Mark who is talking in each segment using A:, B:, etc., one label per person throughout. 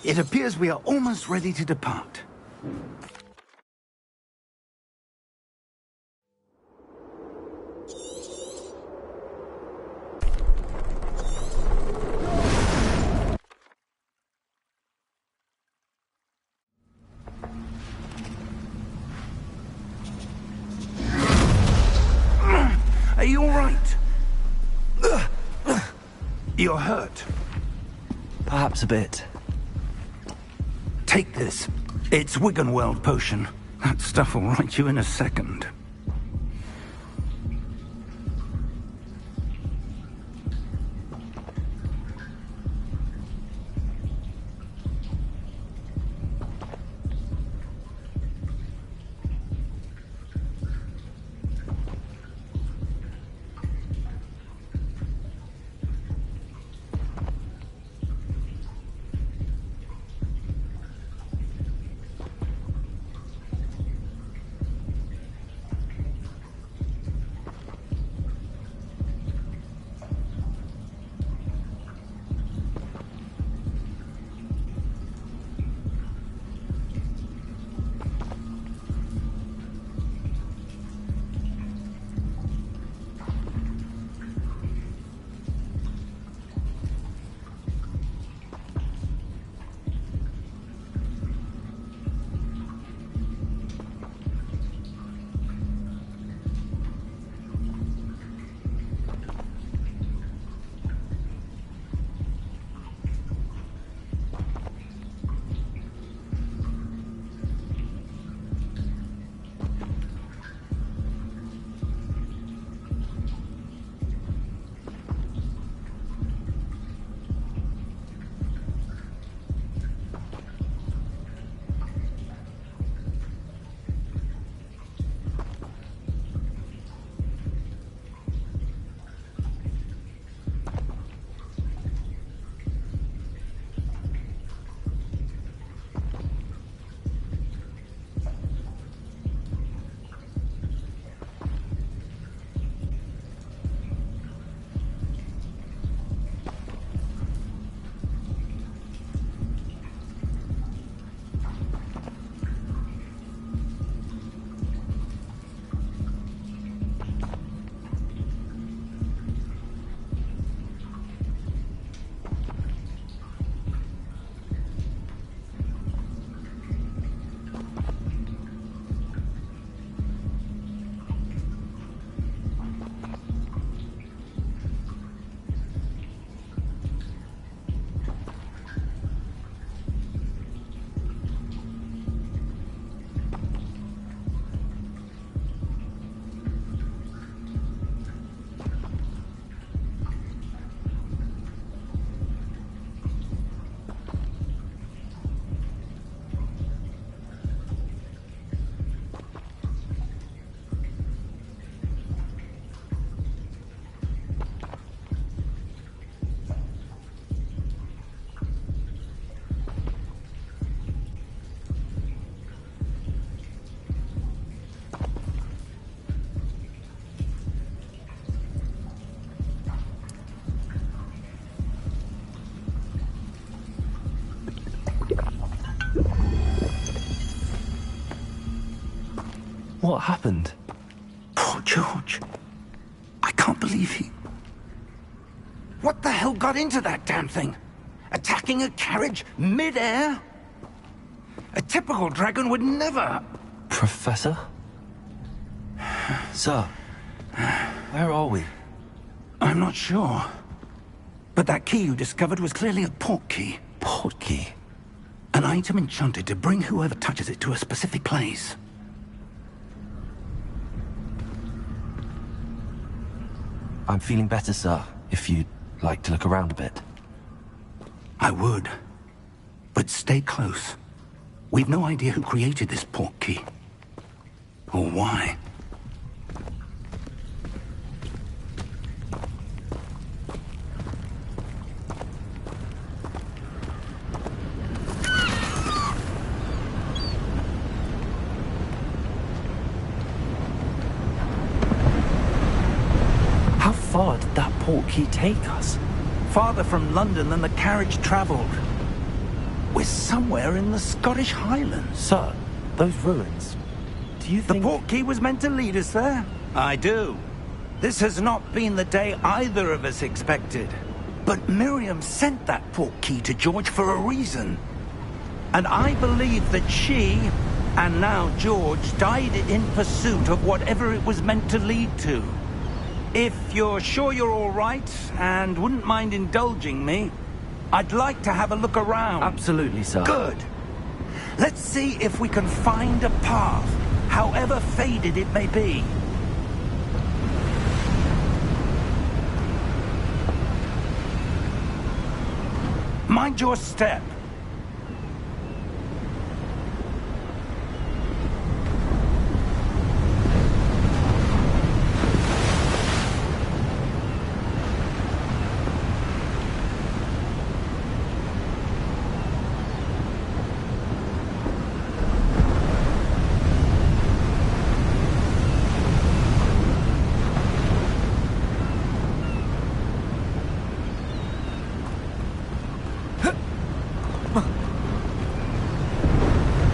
A: It appears we are almost ready to depart. Are you all right? You're hurt.
B: Perhaps a bit.
A: Take this. It's Wiggenweld potion. That stuff will right you in a second.
B: What happened?
A: Poor George. I can't believe he... What the hell got into that damn thing? Attacking a carriage mid-air? A typical dragon would never...
B: Professor? Sir, where are we?
A: I'm not sure. But that key you discovered was clearly a port key.
B: Port key?
A: An item enchanted to bring whoever touches it to a specific place.
B: I'm feeling better, sir, if you'd like to look around a bit.
A: I would. But stay close. We've no idea who created this port key. Or why.
B: How far did that port key take us?
A: Farther from London than the carriage traveled. We're somewhere in the Scottish Highlands.
B: Sir, those ruins. Do you
A: The
B: think...
A: portkey was meant to lead us there? I do. This has not been the day either of us expected. But Miriam sent that portkey to George for a reason. And I believe that she, and now George, died in pursuit of whatever it was meant to lead to. If you're sure you're all right, and wouldn't mind indulging me, I'd like to have a look around.
B: Absolutely, sir.
A: Good. Let's see if we can find a path, however faded it may be. Mind your step.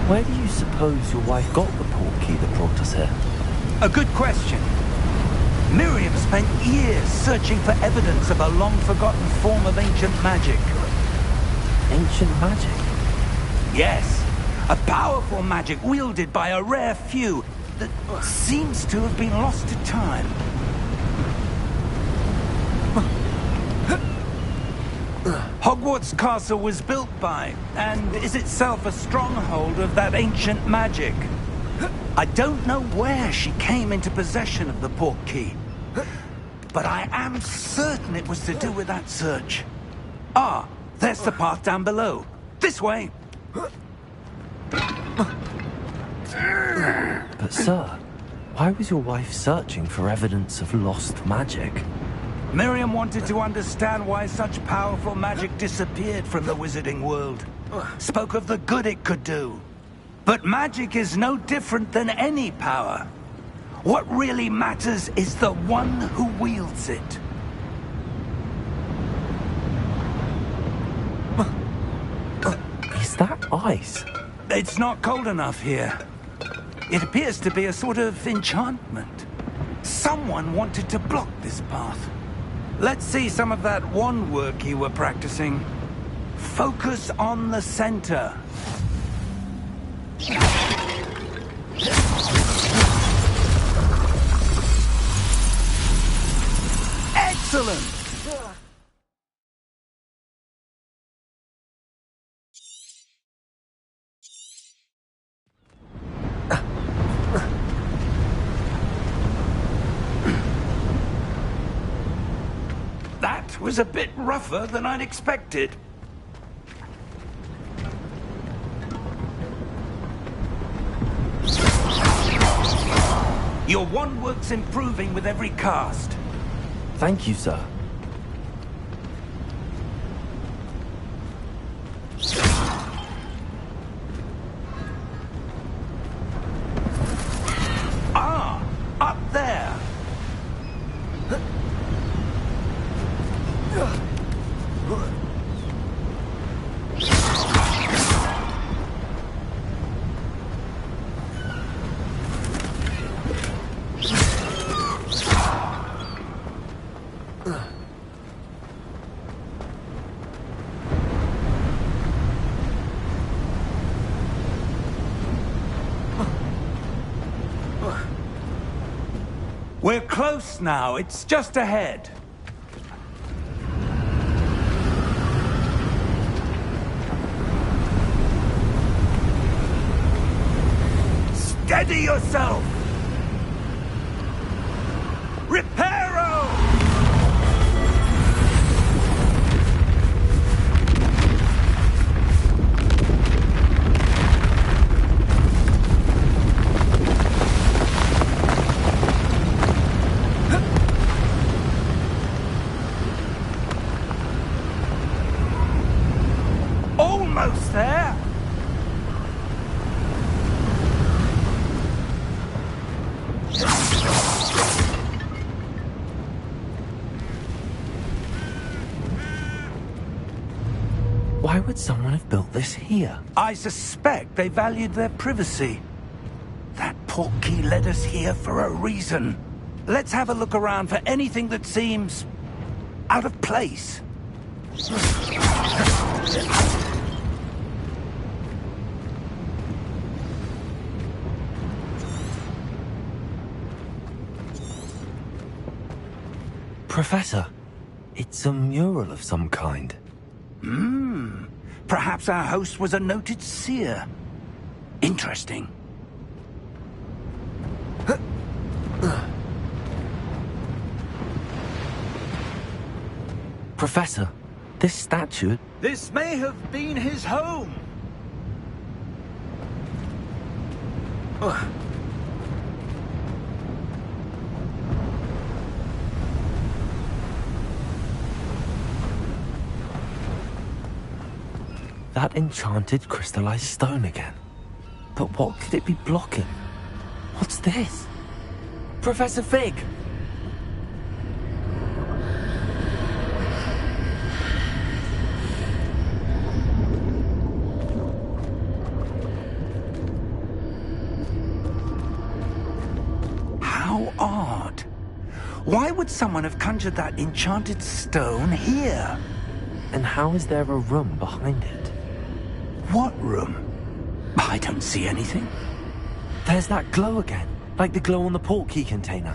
B: Where do you suppose your wife got the portkey that brought us here?
A: A good question. Miriam spent years searching for evidence of a long-forgotten form of ancient magic.
B: Ancient magic?
A: Yes, a powerful magic wielded by a rare few that seems to have been lost to time. Hogwarts Castle was built by, and is itself a stronghold of that ancient magic. I don't know where she came into possession of the portkey, but I am certain it was to do with that search. Ah, there's the path down below. This way.
B: But sir, why was your wife searching for evidence of lost magic?
A: Miriam wanted to understand why such powerful magic disappeared from the wizarding world. Spoke of the good it could do. But magic is no different than any power. What really matters is the one who wields it.
B: Is that ice?
A: It's not cold enough here. It appears to be a sort of enchantment. Someone wanted to block this path. Let's see some of that wand work you were practicing. Focus on the center. Excellent! That was a bit rougher than I'd expected. Your wand work's improving with every cast.
B: Thank you, sir.
A: Ah, up there. We're close now. It's just ahead. Steady yourself! Reparo! Almost there!
B: Why would someone have built this here?
A: I suspect they valued their privacy. That portkey led us here for a reason. Let's have a look around for anything that seems out of place.
B: Professor, it's a mural of some kind.
A: Perhaps our host was a noted seer. Interesting.
B: Professor, this statue...
A: This may have been his home.
B: That enchanted crystallized stone again. But what could it be blocking? What's this? Professor Fig!
A: How odd. Why would someone have conjured that enchanted stone here?
B: And how is there a room behind it?
A: What room? I don't see anything.
B: There's that glow again, like the glow on the portkey container.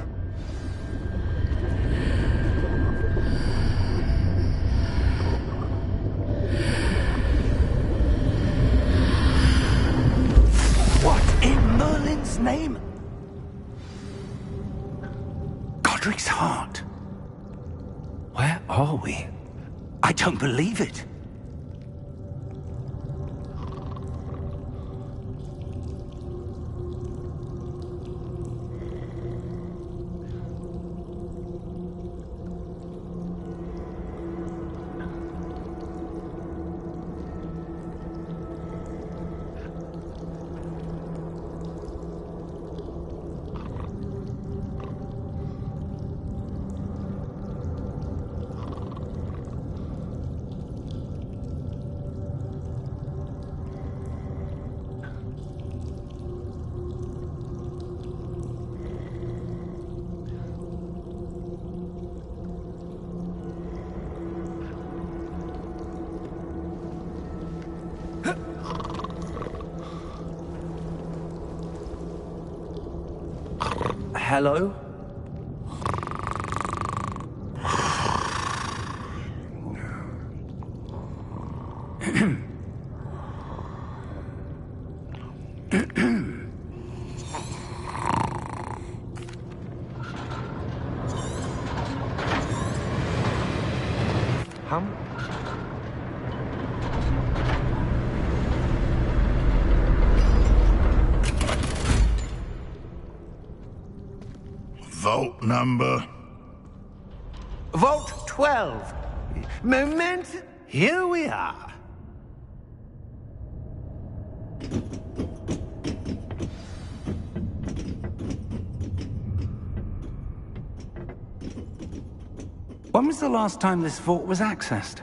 A: What in Merlin's name? Godric's heart.
B: Where are we?
A: I don't believe it.
B: Hello? Hum?
C: Vault number?
D: Vault 12. Moment, here we are.
A: When was the last time this vault was accessed?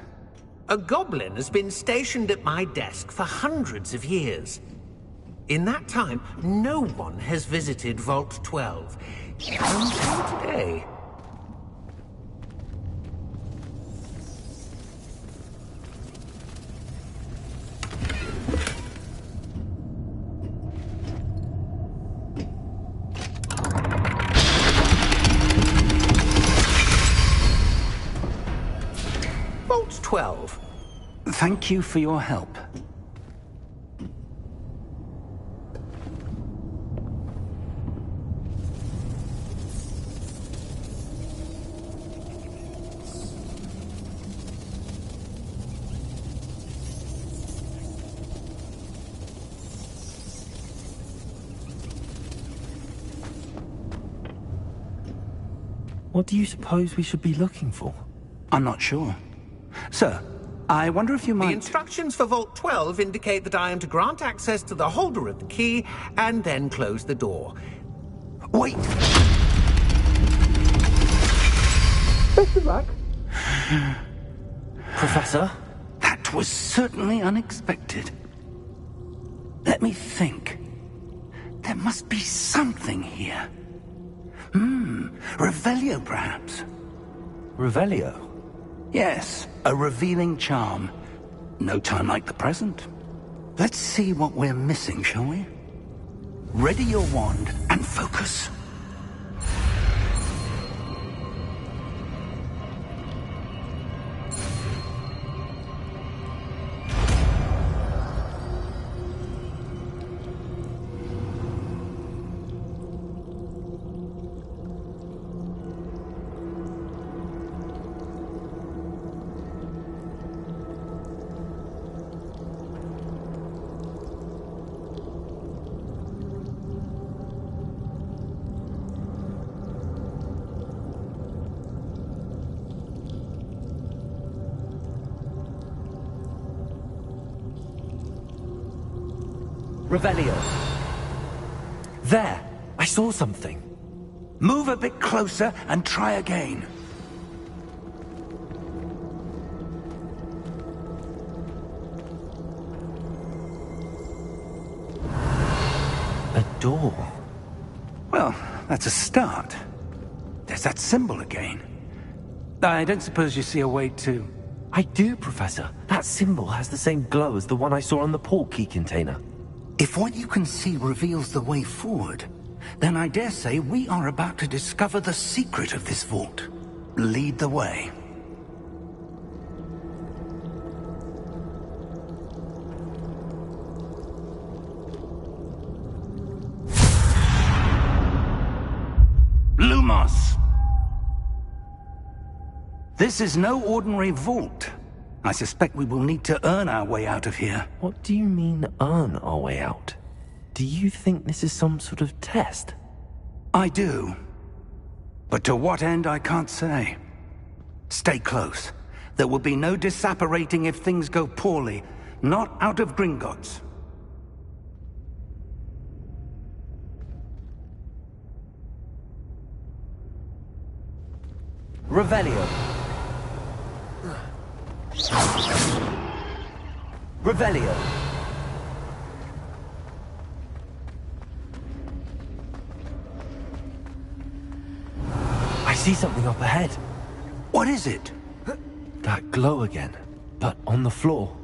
D: A goblin has been stationed at my desk for hundreds of years. In that time, no one has visited Vault 12. Until today. Vault 12.
A: Thank you for your help.
B: What do you suppose we should be looking for?
A: I'm not sure. Sir, I wonder if you might...
D: The instructions for Vault 12 indicate that I am to grant access to the holder of the key and then close the door.
A: Wait!
D: Best of luck.
B: Professor?
A: That That was certainly unexpected. Let me think. There must be something here. Revelio, perhaps.
B: Revelio?
A: Yes, a revealing charm. No time like the present. Let's see what we're missing, shall we? Ready your wand and focus.
B: Revelio. There! I saw something.
A: Move a bit closer and try again.
B: A door.
A: Well, that's a start. There's that symbol again. I don't suppose you see a way to...
B: I do, Professor. That symbol has the same glow as the one I saw on the port key container.
A: If what you can see reveals the way forward, then I dare say we are about to discover the secret of this vault. Lead the way. Lumos! This is no ordinary vault. I suspect we will need to earn our way out of here.
B: What do you mean, earn our way out? Do you think this is some sort of test?
A: I do. But to what end, I can't say. Stay close. There will be no disapparating if things go poorly. Not out of Gringotts.
B: Revelio. Revelio. I see something up ahead.
A: What is it?
B: That glow again, but on the floor.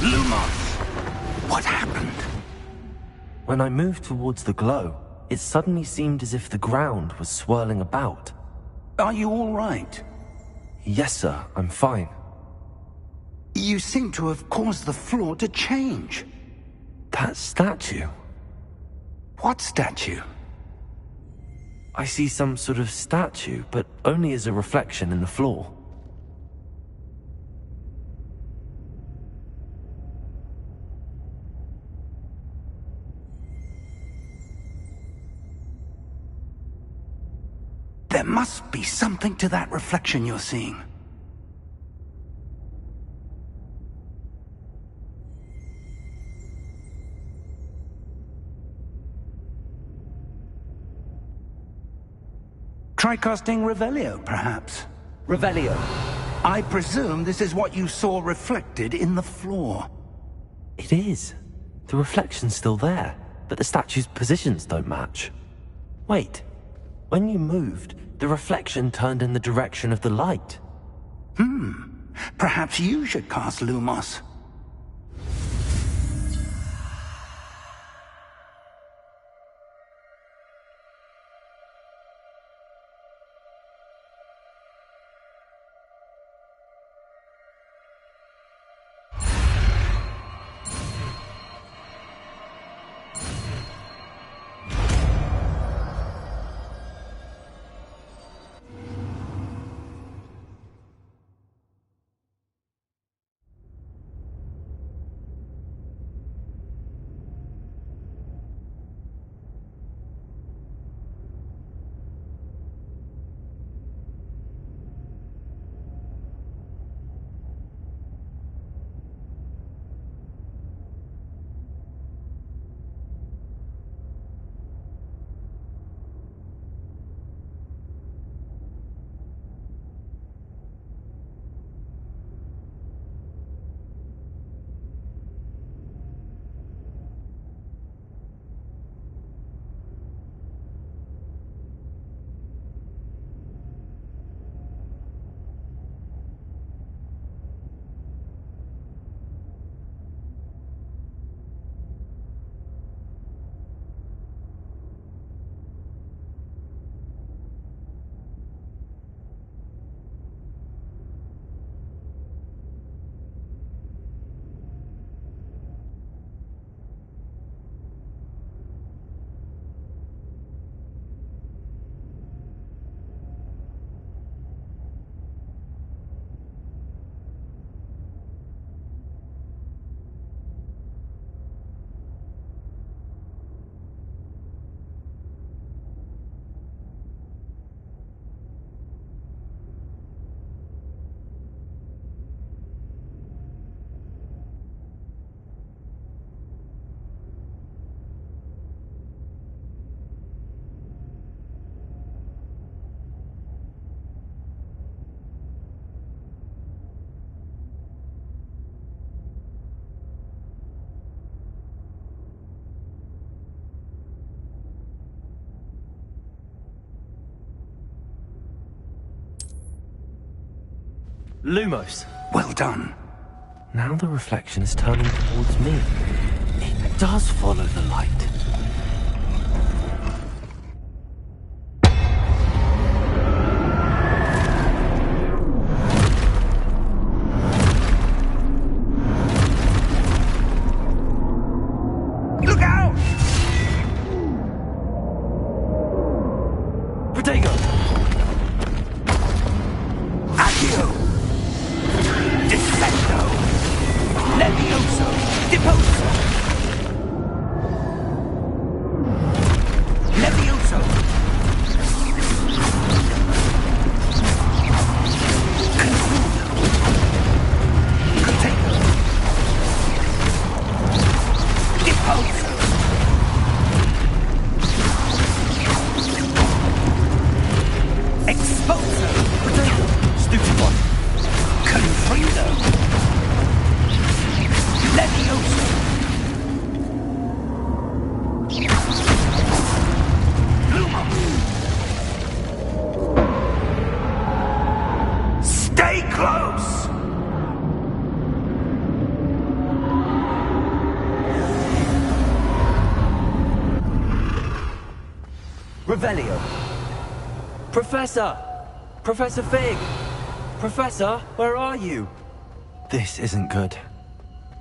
A: Lumos! What happened?
B: When I moved towards the glow, it suddenly seemed as if the ground was swirling about.
A: Are you all right?
B: Yes, sir, I'm fine.
A: You seem to have caused the floor to change.
B: That statue.
A: What statue?
B: I see some sort of statue, but only as a reflection in the floor.
A: There must be something to that reflection you're seeing. Try casting Revelio, perhaps.
B: Revelio.
A: I presume this is what you saw reflected in the floor.
B: It is. The reflection's still there, but the statue's positions don't match. Wait. When you moved, the reflection turned in the direction of the light.
A: Perhaps you should cast Lumos.
B: Lumos.
A: Well done.
B: Now the reflection is turning towards me. It does follow the light.
A: Look out!
B: Protego!
A: Accio! Defendo! Levioso! Deposo! Levioso! Confundo! Protego! Deposo! Exposo!
B: Protego! Stupid one.
A: Confrido! Levioso! Lumos! Stay close!
B: Revelio. Professor! Professor Fig! Professor, where are you? This isn't good.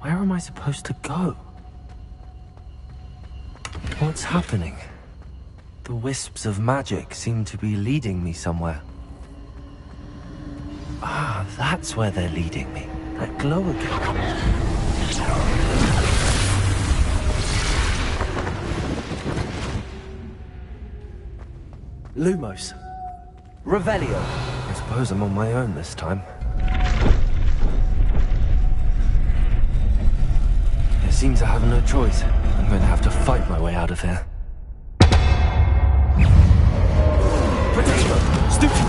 B: Where am I supposed to go? What's happening? The wisps of magic seem to be leading me somewhere. Ah, that's where they're leading me. That glow again. Lumos. Revelio. I suppose I'm on my own this time. It seems I have no choice. I'm going to have to fight my way out of here. Potato! Stupid!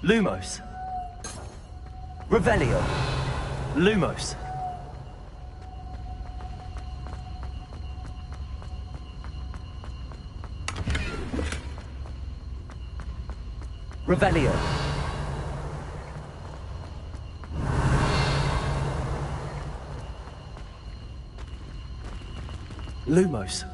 B: Lumos. Revelio. Lumos. Revelio. Lumos.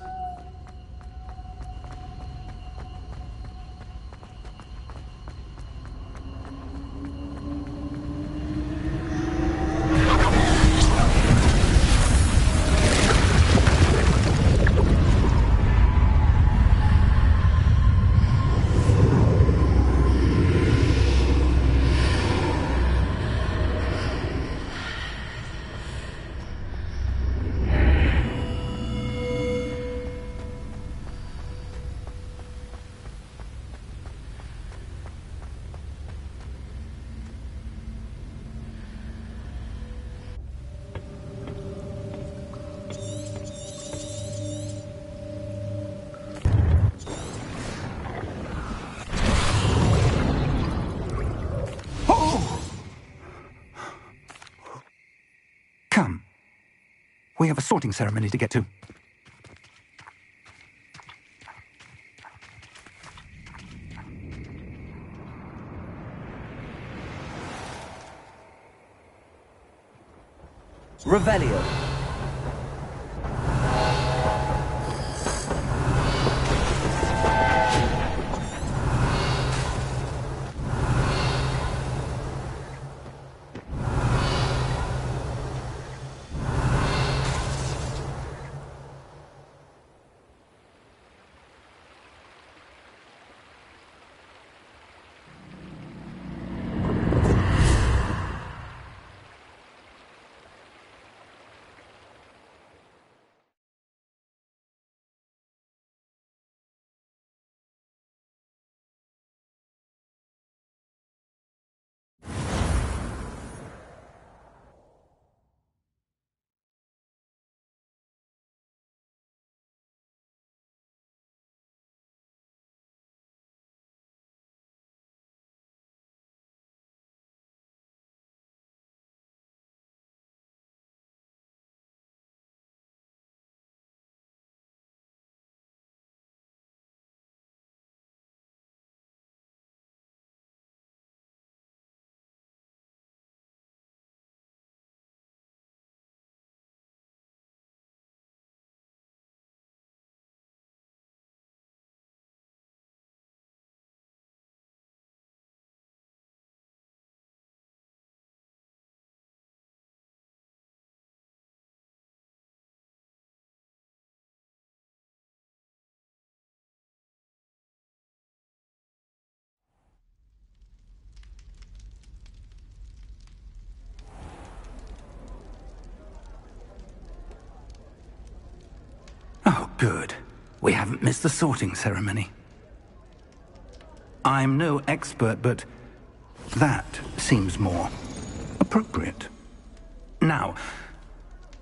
A: Come. We have a sorting ceremony to get to.
B: Revelio.
A: Oh, good. We haven't missed the sorting ceremony. I'm no expert, but that seems more appropriate. Now,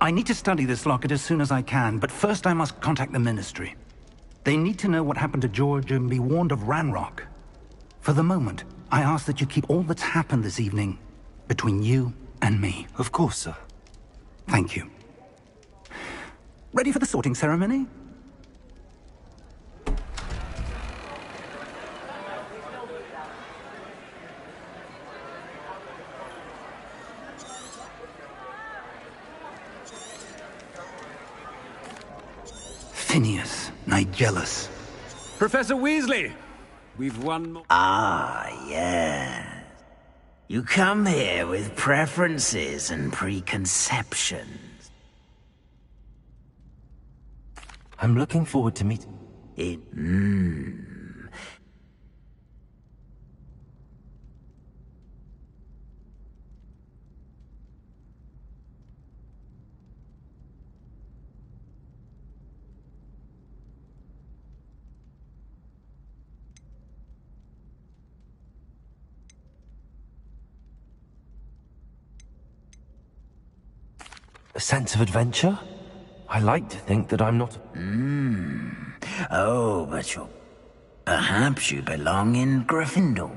A: I need to study this locket as soon as I can, but first I must contact the Ministry. They need to know what happened to George and be warned of Ranrock. For the moment, I ask that you keep all that's happened this evening between you and me.
B: Of course, sir.
A: Thank you. Ready for the sorting ceremony? Phineas, Nigellus.
C: Professor Weasley! We've one more...
E: Ah, yes. You come here with preferences and preconceptions.
B: I'm looking forward to meet... A sense of adventure? I like to think that I'm not...
E: Oh, but perhaps you belong in Gryffindor.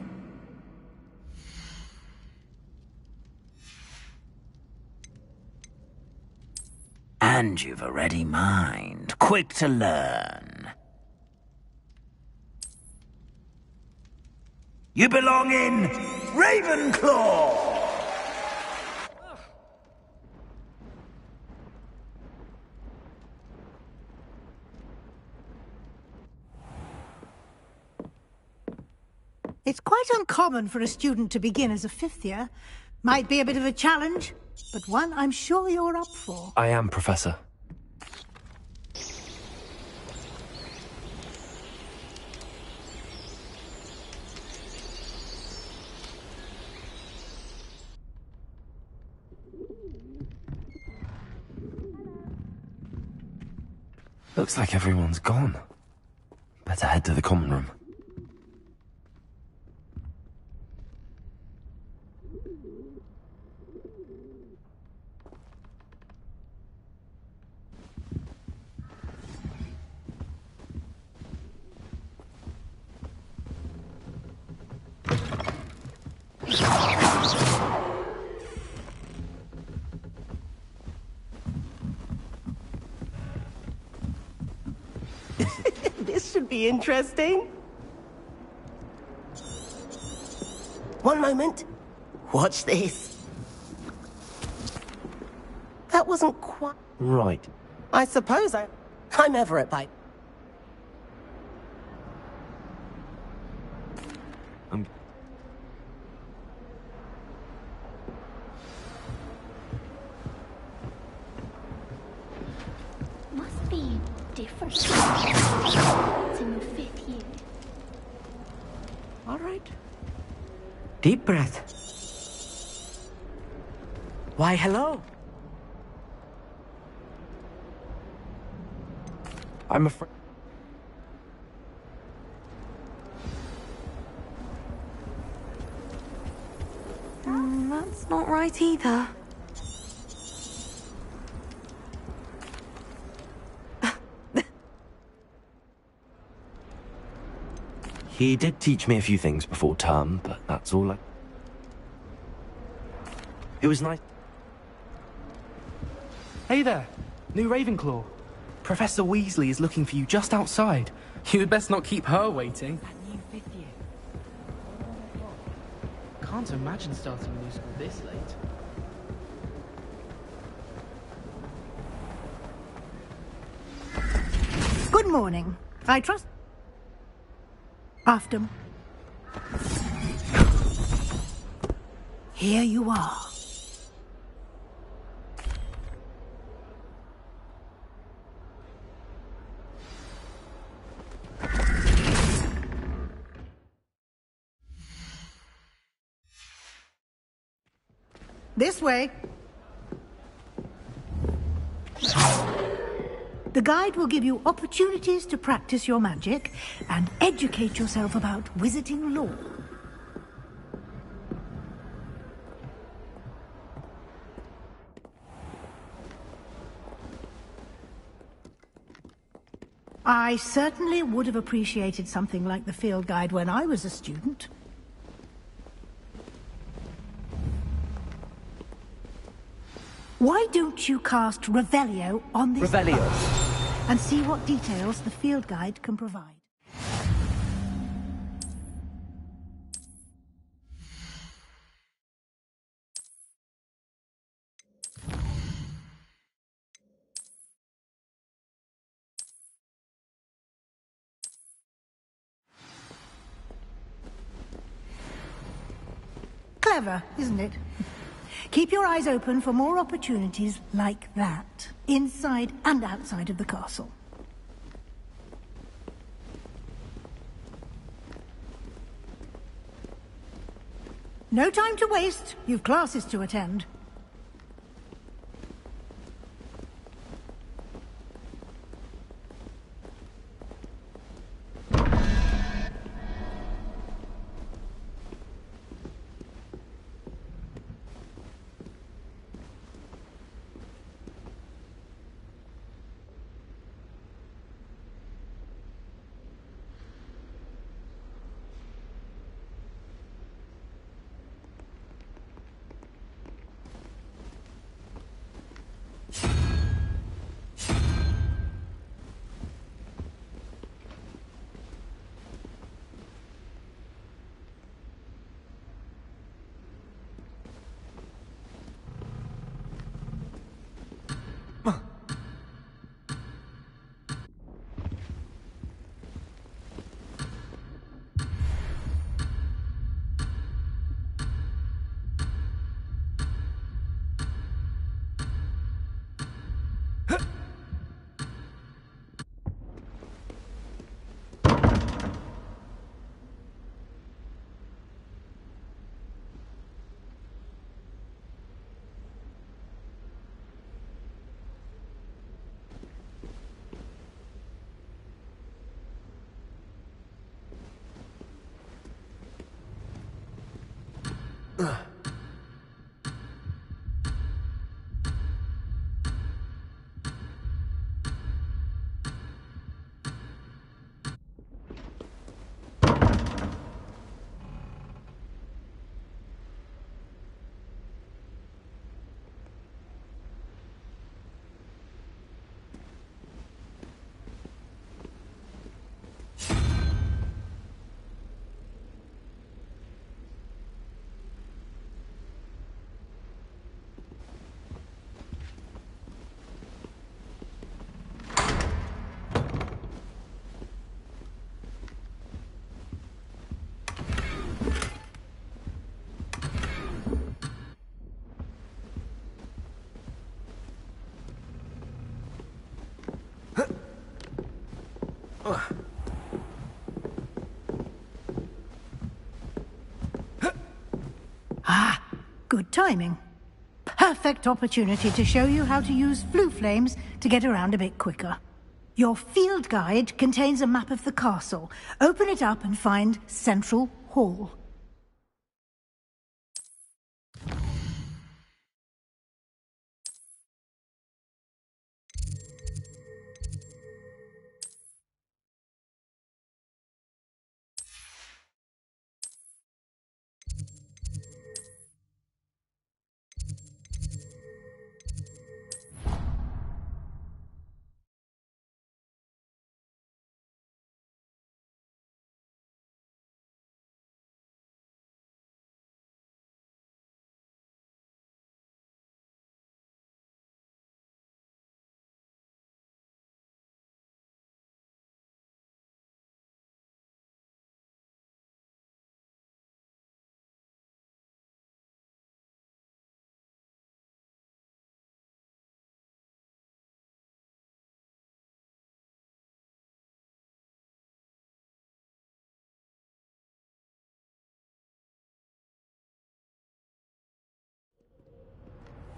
E: And you've a ready mind, quick to learn. You belong in Ravenclaw!
F: It's quite uncommon for a student to begin as a fifth year. Might be a bit of a challenge, but one I'm sure you're up for.
B: I am, Professor. Looks like everyone's gone. Better head to the common room.
G: This should be interesting. One moment. Watch this. That wasn't quite...
B: Right.
G: I suppose I'm Everett by...
B: I'm...
H: Must be different. It's in your 5th year.
D: All right. Deep breath. Why, hello.
B: I'm afraid...
I: That's not right either.
B: He did teach me a few things before term, but that's all It was nice.
J: Hey there, new Ravenclaw. Professor Weasley is looking for you just outside. You'd best not keep her waiting.
I: That new 5th year.
J: Can't imagine starting a new school this late.
F: Good morning. I trust... After... Here you are. This way. The guide will give you opportunities to practice your magic and educate yourself about wizarding lore. I certainly would have appreciated something like the field guide when I was a student. Why don't you cast Revelio on this
B: Revelio.
F: and see what details the field guide can provide? Clever, isn't it? Keep your eyes open for more opportunities like that, inside and outside of the castle. No time to waste. You've classes to attend. Good timing. Perfect opportunity to show you how to use flue flames to get around a bit quicker. Your field guide contains a map of the castle. Open it up and find Central Hall.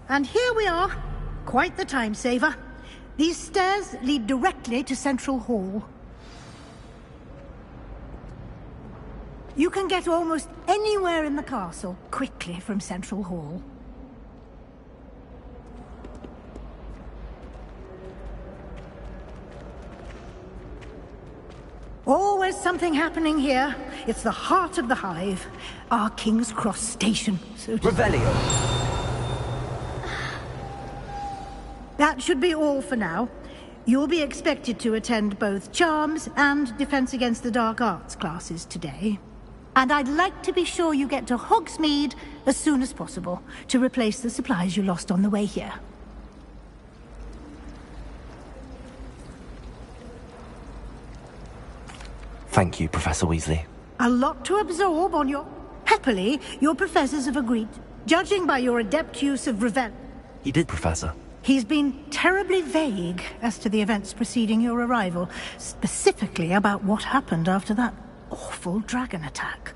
F: And here we are. Quite the time saver. These stairs lead directly to Central Hall. You can get almost anywhere in the castle quickly from Central Hall. Always something happening here. It's the heart of the Hive. Our King's Cross station, so to
B: Revelio.
F: That should be all for now. You'll be expected to attend both Charms and Defense Against the Dark Arts classes today. And I'd like to be sure you get to Hogsmeade as soon as possible to replace the supplies you lost on the way here.
B: Thank you, Professor Weasley.
F: A lot to absorb on your... Happily, your professors have agreed. Judging by your adept use of Revel...
B: He did, Professor.
F: He's been terribly vague as to the events preceding your arrival, specifically about what happened after that awful dragon attack.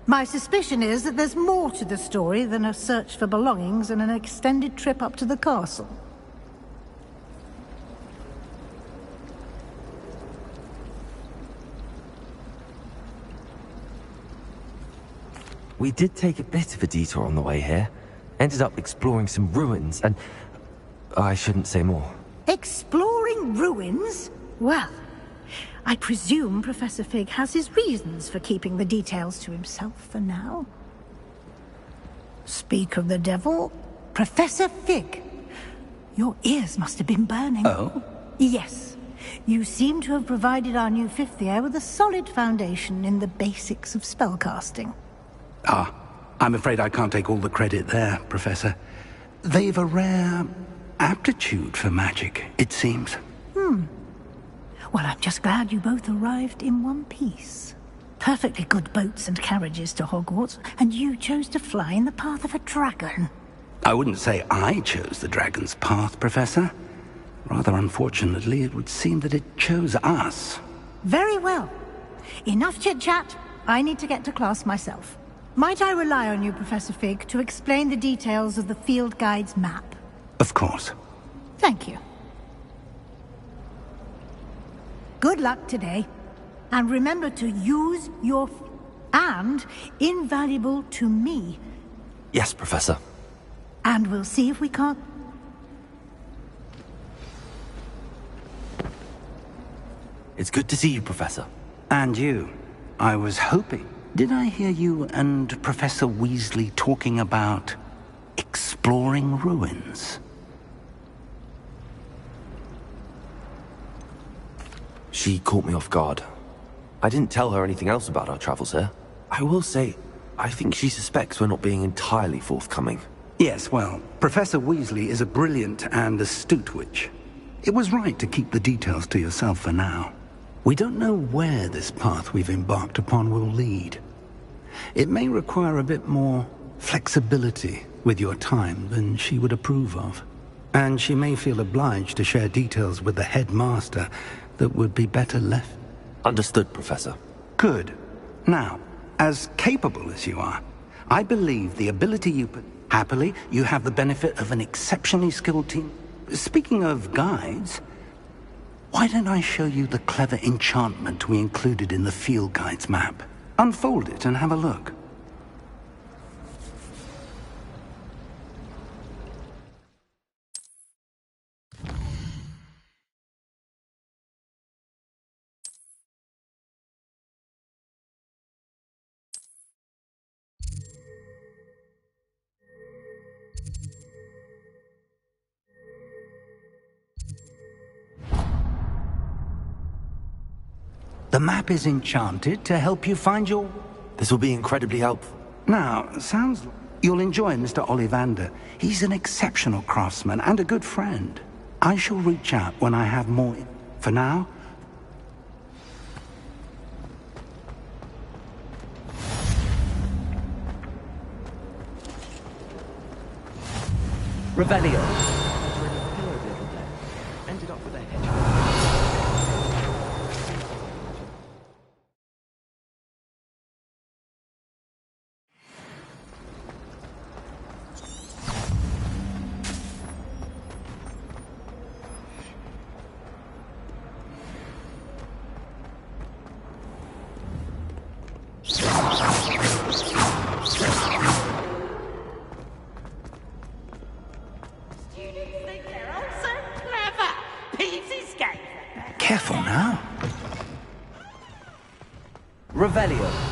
F: My suspicion is that there's more to the story than a search for belongings and an extended trip up to the castle.
B: We did take a bit of a detour on the way here. Ended up exploring some ruins and... I shouldn't say more.
F: Exploring ruins? Well, I presume Professor Fig has his reasons for keeping the details to himself for now. Speak of the devil, Professor Fig. Your ears must have been burning.
A: Oh?
F: Yes. You seem to have provided our new fifth year with a solid foundation in the basics of spellcasting.
A: Ah, I'm afraid I can't take all the credit there, Professor. They've a rare aptitude for magic, it seems.
F: Well, I'm just glad you both arrived in one piece. Perfectly good boats and carriages to Hogwarts, and you chose to fly in the path of a dragon.
A: I wouldn't say I chose the dragon's path, Professor. Rather unfortunately, it would seem that it chose us.
F: Very well. Enough chit-chat. I need to get to class myself. Might I rely on you, Professor Fig, to explain the details of the field guide's map?
A: Of course.
F: Thank you. Good luck today. And remember to use your... and invaluable to me.
B: Yes, Professor.
F: And we'll see if we can't...
B: It's good to see you, Professor.
A: And you. I was hoping. Did I hear you and Professor Weasley talking about exploring ruins?
B: She caught me off guard. I didn't tell her anything else about our travels here. I will say, I think she suspects we're not being entirely forthcoming.
A: Yes, well, Professor Weasley is a brilliant and astute witch. It was right to keep the details to yourself for now. We don't know where this path we've embarked upon will lead. It may require a bit more flexibility with your time than she would approve of. And she may feel obliged to share details with the headmaster that would be better left.
B: Understood, Professor.
A: Good. Now, as capable as you are, I believe the ability you Happily, you have the benefit of an exceptionally skilled team. Speaking of guides, why don't I show you the clever enchantment we included in the field guide's map? Unfold it and have a look. The map is enchanted to help you find your...
B: This will be incredibly helpful.
A: Now, sounds... You'll enjoy Mr. Ollivander. He's an exceptional craftsman and a good friend. I shall reach out when I have more... For now...
B: Revelio.
J: Ended up with a hedge.
A: Careful now.
B: Revelio.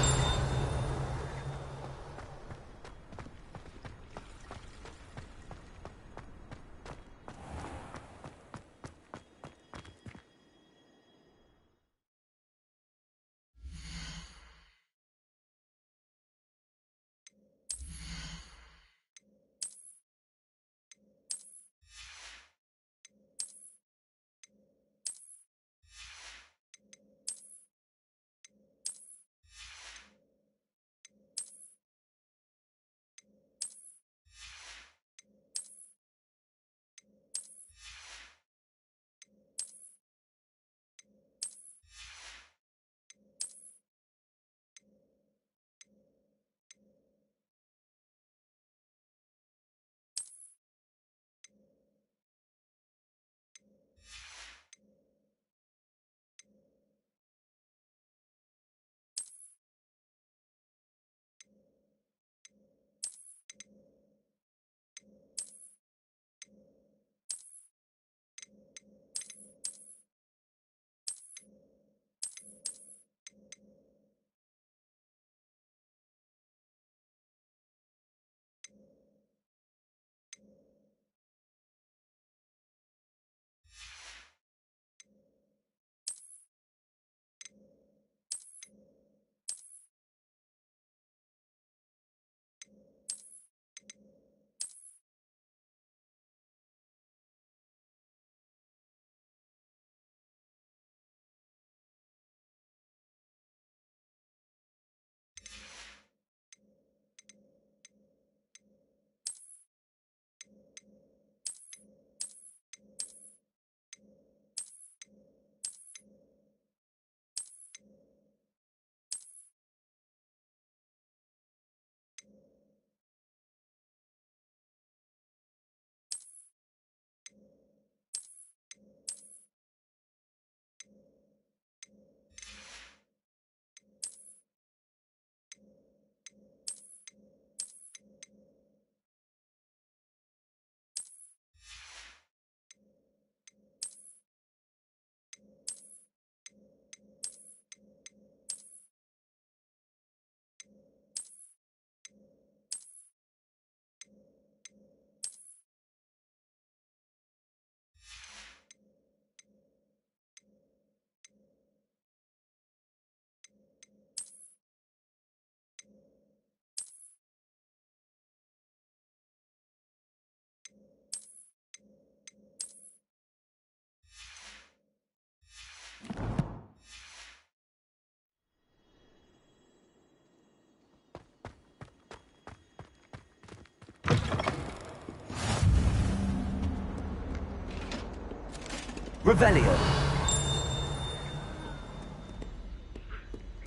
B: Revelio.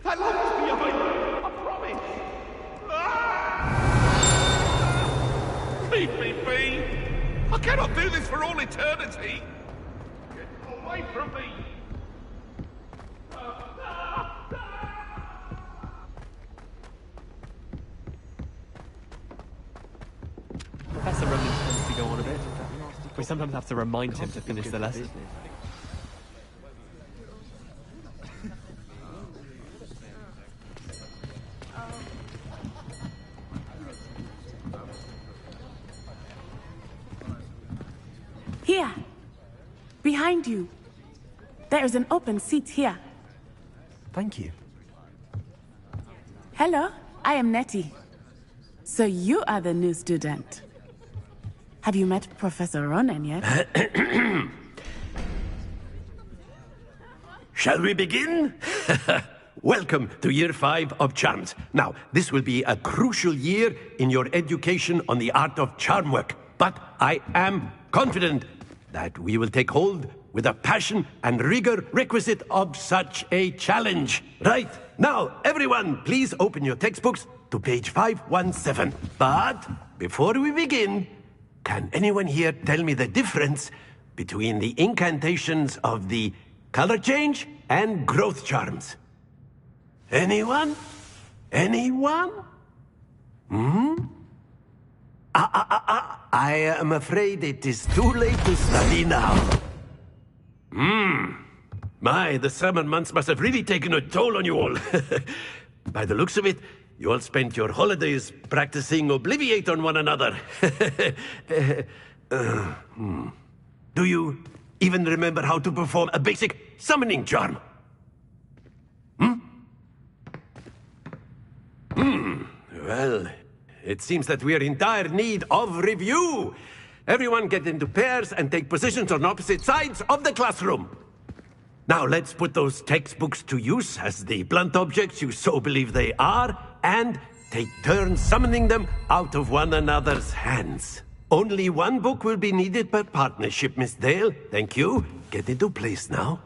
K: I love to be a promise. cannot do this for all eternity! Get away from me!
L: Professor Roman tends to go on a bit. We sometimes have to remind him to finish the lesson.
M: Here! Behind you! There is an open seat here.
B: Thank you.
M: Hello, I am Nettie. So you are the new student. Have you met Professor Ronen yet?
N: Shall we begin? Welcome to Year 5 of Charms. Now, this will be a crucial year in your education on the art of charm work. But I am confident that we will take hold with the passion and rigor requisite of such a challenge. Right, now, everyone, please open your textbooks to page 517. But before we begin, can anyone here tell me the difference between the incantations of the color change and growth charms? Anyone? Anyone? I am afraid it is too late to study now. My, the summer months must have really taken a toll on you all. By the looks of it, you all spent your holidays practicing Obliviate on one another. Do you even remember how to perform a basic summoning charm? Well, it seems that we are in dire need of review. Everyone get into pairs and take positions on opposite sides of the classroom. Now let's put those textbooks to use as the blunt objects you so believe they are, and take turns summoning them out of one another's hands. Only one book will be needed per partnership, Miss Dale. Thank you. Get into place now.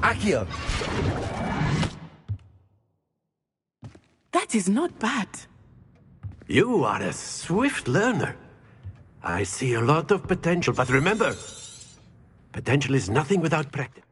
B: Accio!
M: That is not bad.
N: You are a swift learner. I see a lot of potential, but remember, potential is nothing without practice.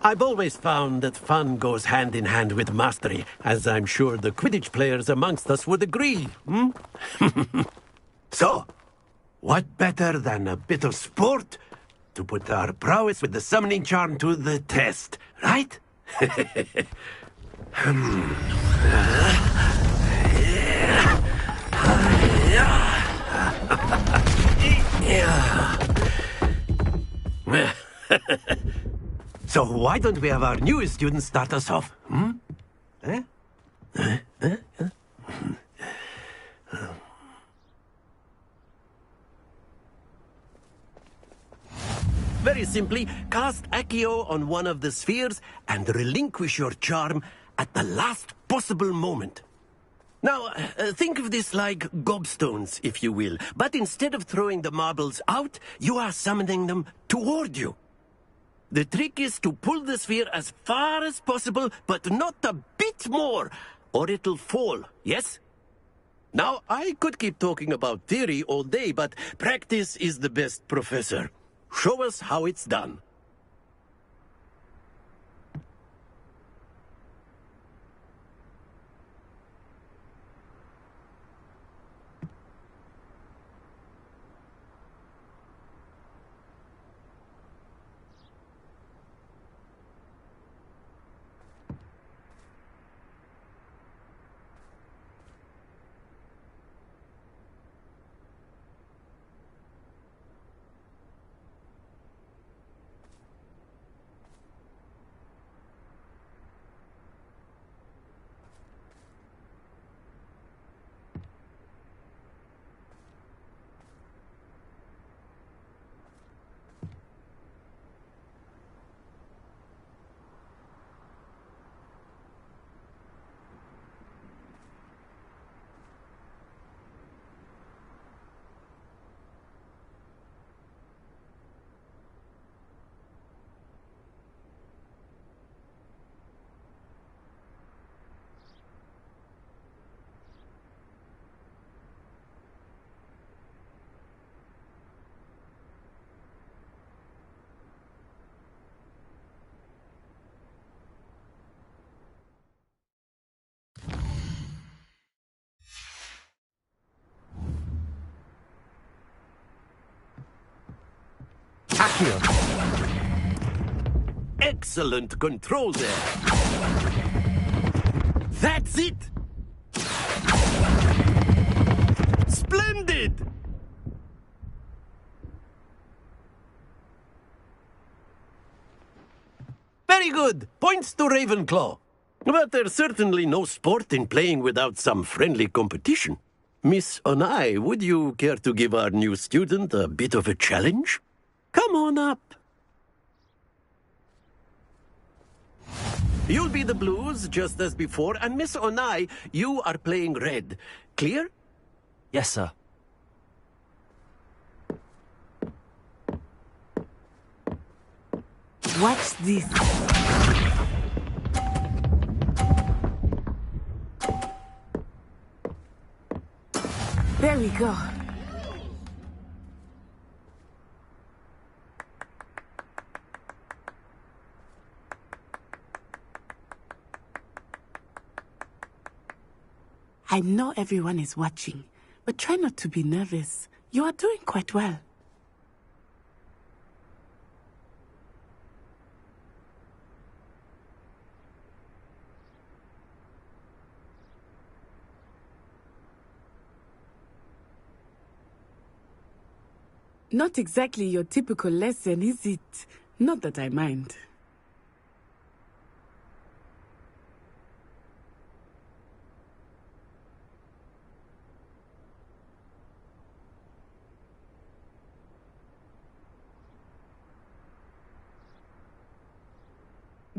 N: I've always found that fun goes hand in hand with mastery, as I'm sure the Quidditch players amongst us would agree. So, what better than a bit of sport to put our prowess with the summoning charm to the test, right? So why don't we have our newest student start us off? Very simply, cast Accio on one of the spheres and relinquish your charm at the last possible moment. Now, think of this like gobstones, if you will. But instead of throwing the marbles out, you are summoning them toward you. The trick is to pull the sphere as far as possible, but not a bit more, or it'll fall, yes? Now, I could keep talking about theory all day, but practice is the best professor. Show us how it's done.
B: Accio.
N: Excellent control there. That's it! Splendid! Very good. Points to Ravenclaw. But there's certainly no sport in playing without some friendly competition. Miss Onai, would you care to give our new student a bit of a challenge? Come on up. You'll be the blues, just as before, and Miss Onai, you are playing red. Clear?
B: Yes, sir.
M: Watch this. There we go. I know everyone is watching, but try not to be nervous. You are doing quite well. Not exactly your typical lesson, is it? Not that I mind.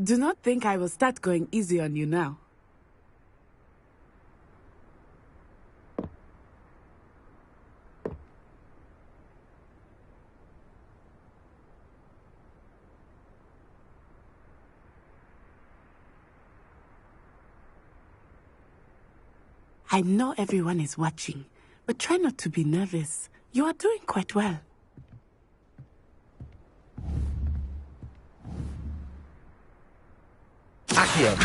M: Do not think I will start going easy on you now. I know everyone is watching, but try not to be nervous. You are doing quite well.
B: Accio.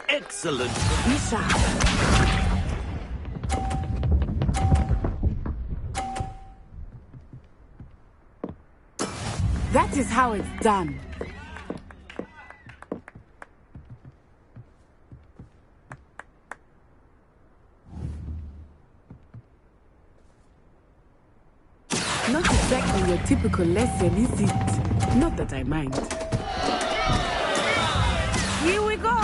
N: Excellent.
M: Misha. That is how it's done. Not exactly your typical lesson, is it? Not that I mind. Here we go!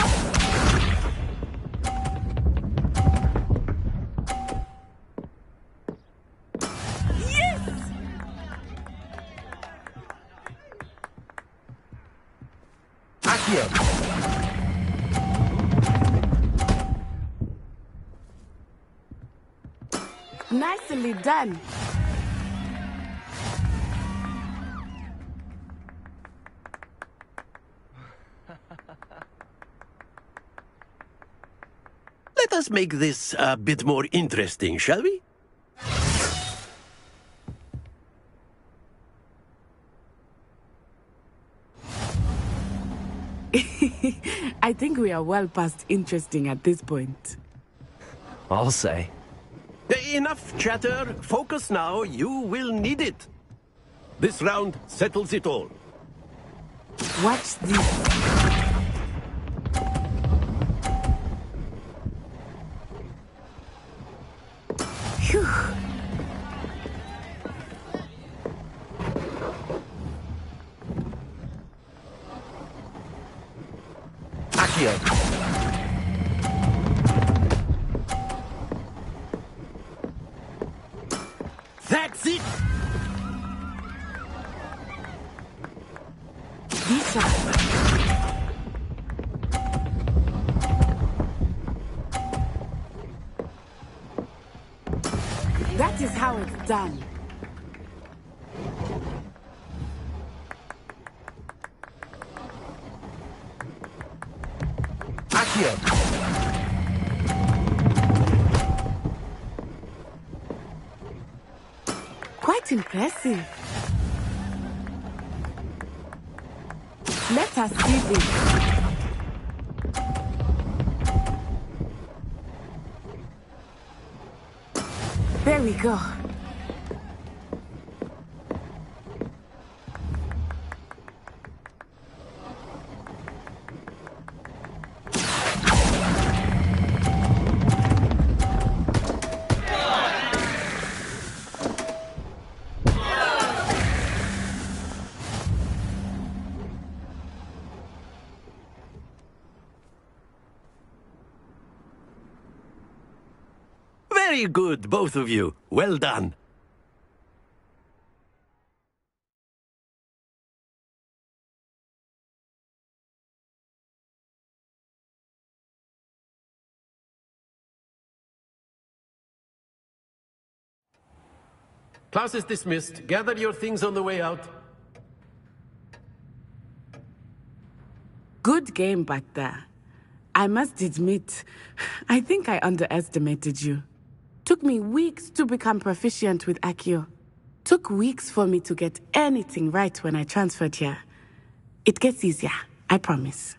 M: Yes!
B: Accio.
M: Nicely done.
N: Let us make this a bit more interesting, shall we?
M: I think we are well past interesting at this point.
B: I'll say.
N: Enough chatter. Focus now. You will need it. This round settles it all.
M: Watch this. Phew.
B: Accio.
N: That's it!
M: Visa. That is how it's done.
B: Accio.
M: Quite impressive. Let us see this. There we go.
N: Very good, both of you. Well done. Class is dismissed. Gather your things on the way out.
M: Good game back there. I must admit, I think I underestimated you. Took me weeks to become proficient with Accio. Took weeks for me to get anything right when I transferred here. It gets easier, I promise.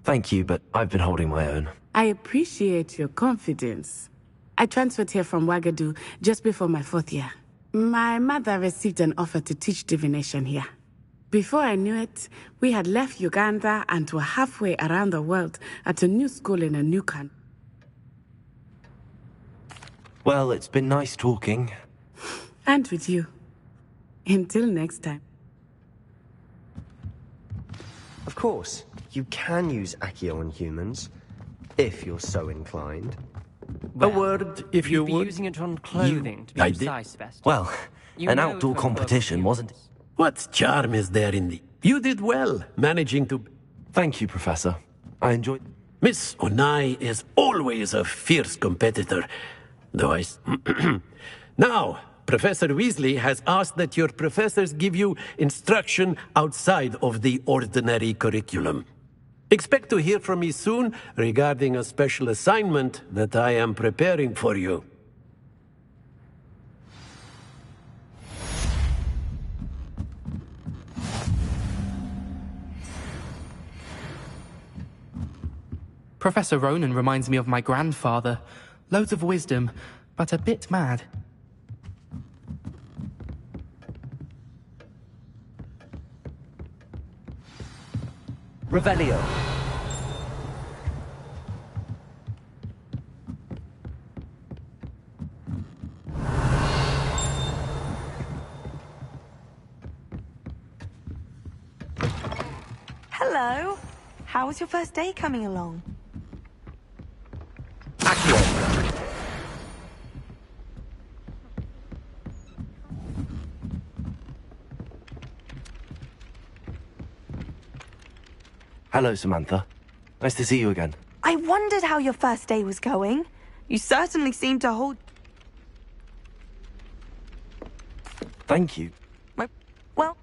B: Thank you, but I've been holding my own.
M: I appreciate your confidence. I transferred here from Wagadu just before my 4th year. My mother received an offer to teach divination here. Before I knew it, we had left Uganda and were halfway around the world at a new school in a new country.
B: Well, it's been nice talking.
M: And with you. Until next time.
O: Of course, you can use Accio on humans, if you're so inclined.
N: A word, if you
L: You'd be
N: would.
L: using it on clothing, to be
N: I did.
L: precise, Best.
B: Well,
L: You
B: an
L: know
B: outdoor
L: from
B: competition, wasn't it?
N: What charm is there in the... You did well, managing to...
B: Thank you, Professor. I enjoyed...
N: Miss Onai is always a fierce competitor, though I... Now, Professor Weasley has asked that your professors give you instruction outside of the ordinary curriculum. Expect to hear from me soon regarding a special assignment that I am preparing for you.
J: Professor Ronan reminds me of my grandfather. Loads of wisdom, but a bit mad.
B: Revelio.
I: Hello. How was your first day coming along?
B: Hello, Samantha. Nice to see you again.
I: I wondered how your first day was going. You certainly seemed to hold...
B: Thank you.
I: Well...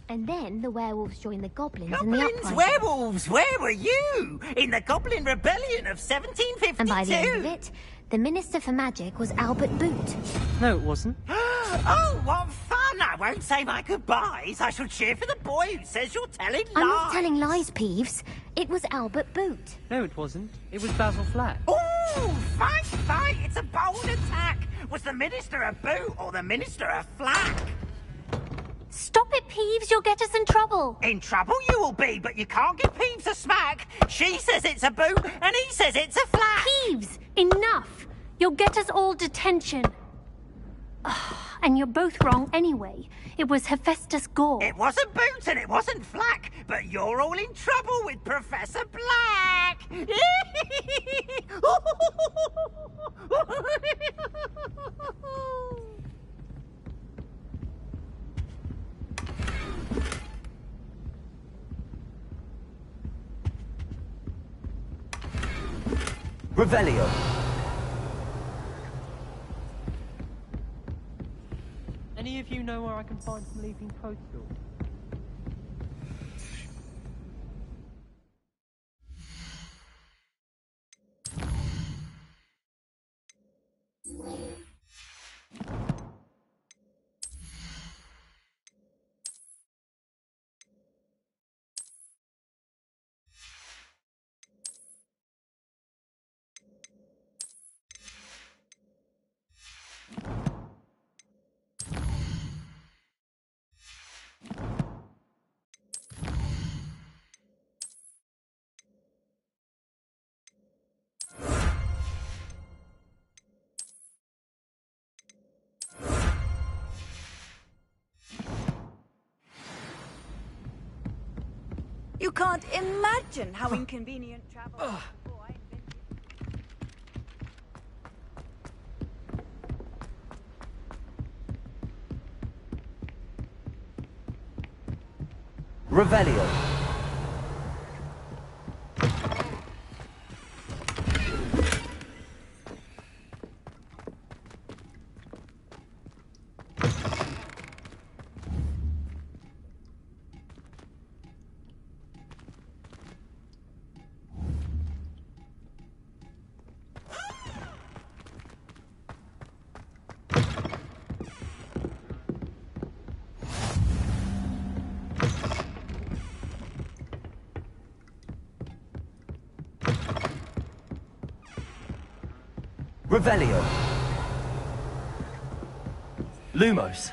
H: And then the werewolves joined the goblins in the
P: Goblins,
H: uprising.
P: werewolves, where were you? In the Goblin Rebellion of 1752?
H: And by the end of it, the Minister for Magic was Albert Boot.
L: No, it wasn't.
P: Oh, what fun! I won't say my goodbyes. I shall cheer for the boy who says you're telling lies.
H: I'm not telling lies, Peeves. It was Albert Boot.
L: No, it wasn't. It was Basil Flack.
P: Ooh, fight, fight! It's a bold attack. Was the Minister a boot or the Minister a flack?
H: Stop it, Peeves. You'll get us in trouble.
P: In trouble you will be, but you can't give Peeves a smack. She says it's a boot, and he says it's a flack.
H: Peeves, enough. You'll get us all detention. And you're both wrong anyway. It was Hephaestus Gore.
P: It wasn't Boot and it wasn't Flack, but you're all in trouble with Professor Black.
B: Revelio.
L: Any of you know where I can find some leaping postal?
Q: You can't imagine how inconvenient travel was.
B: Revelio. Revelio. Lumos.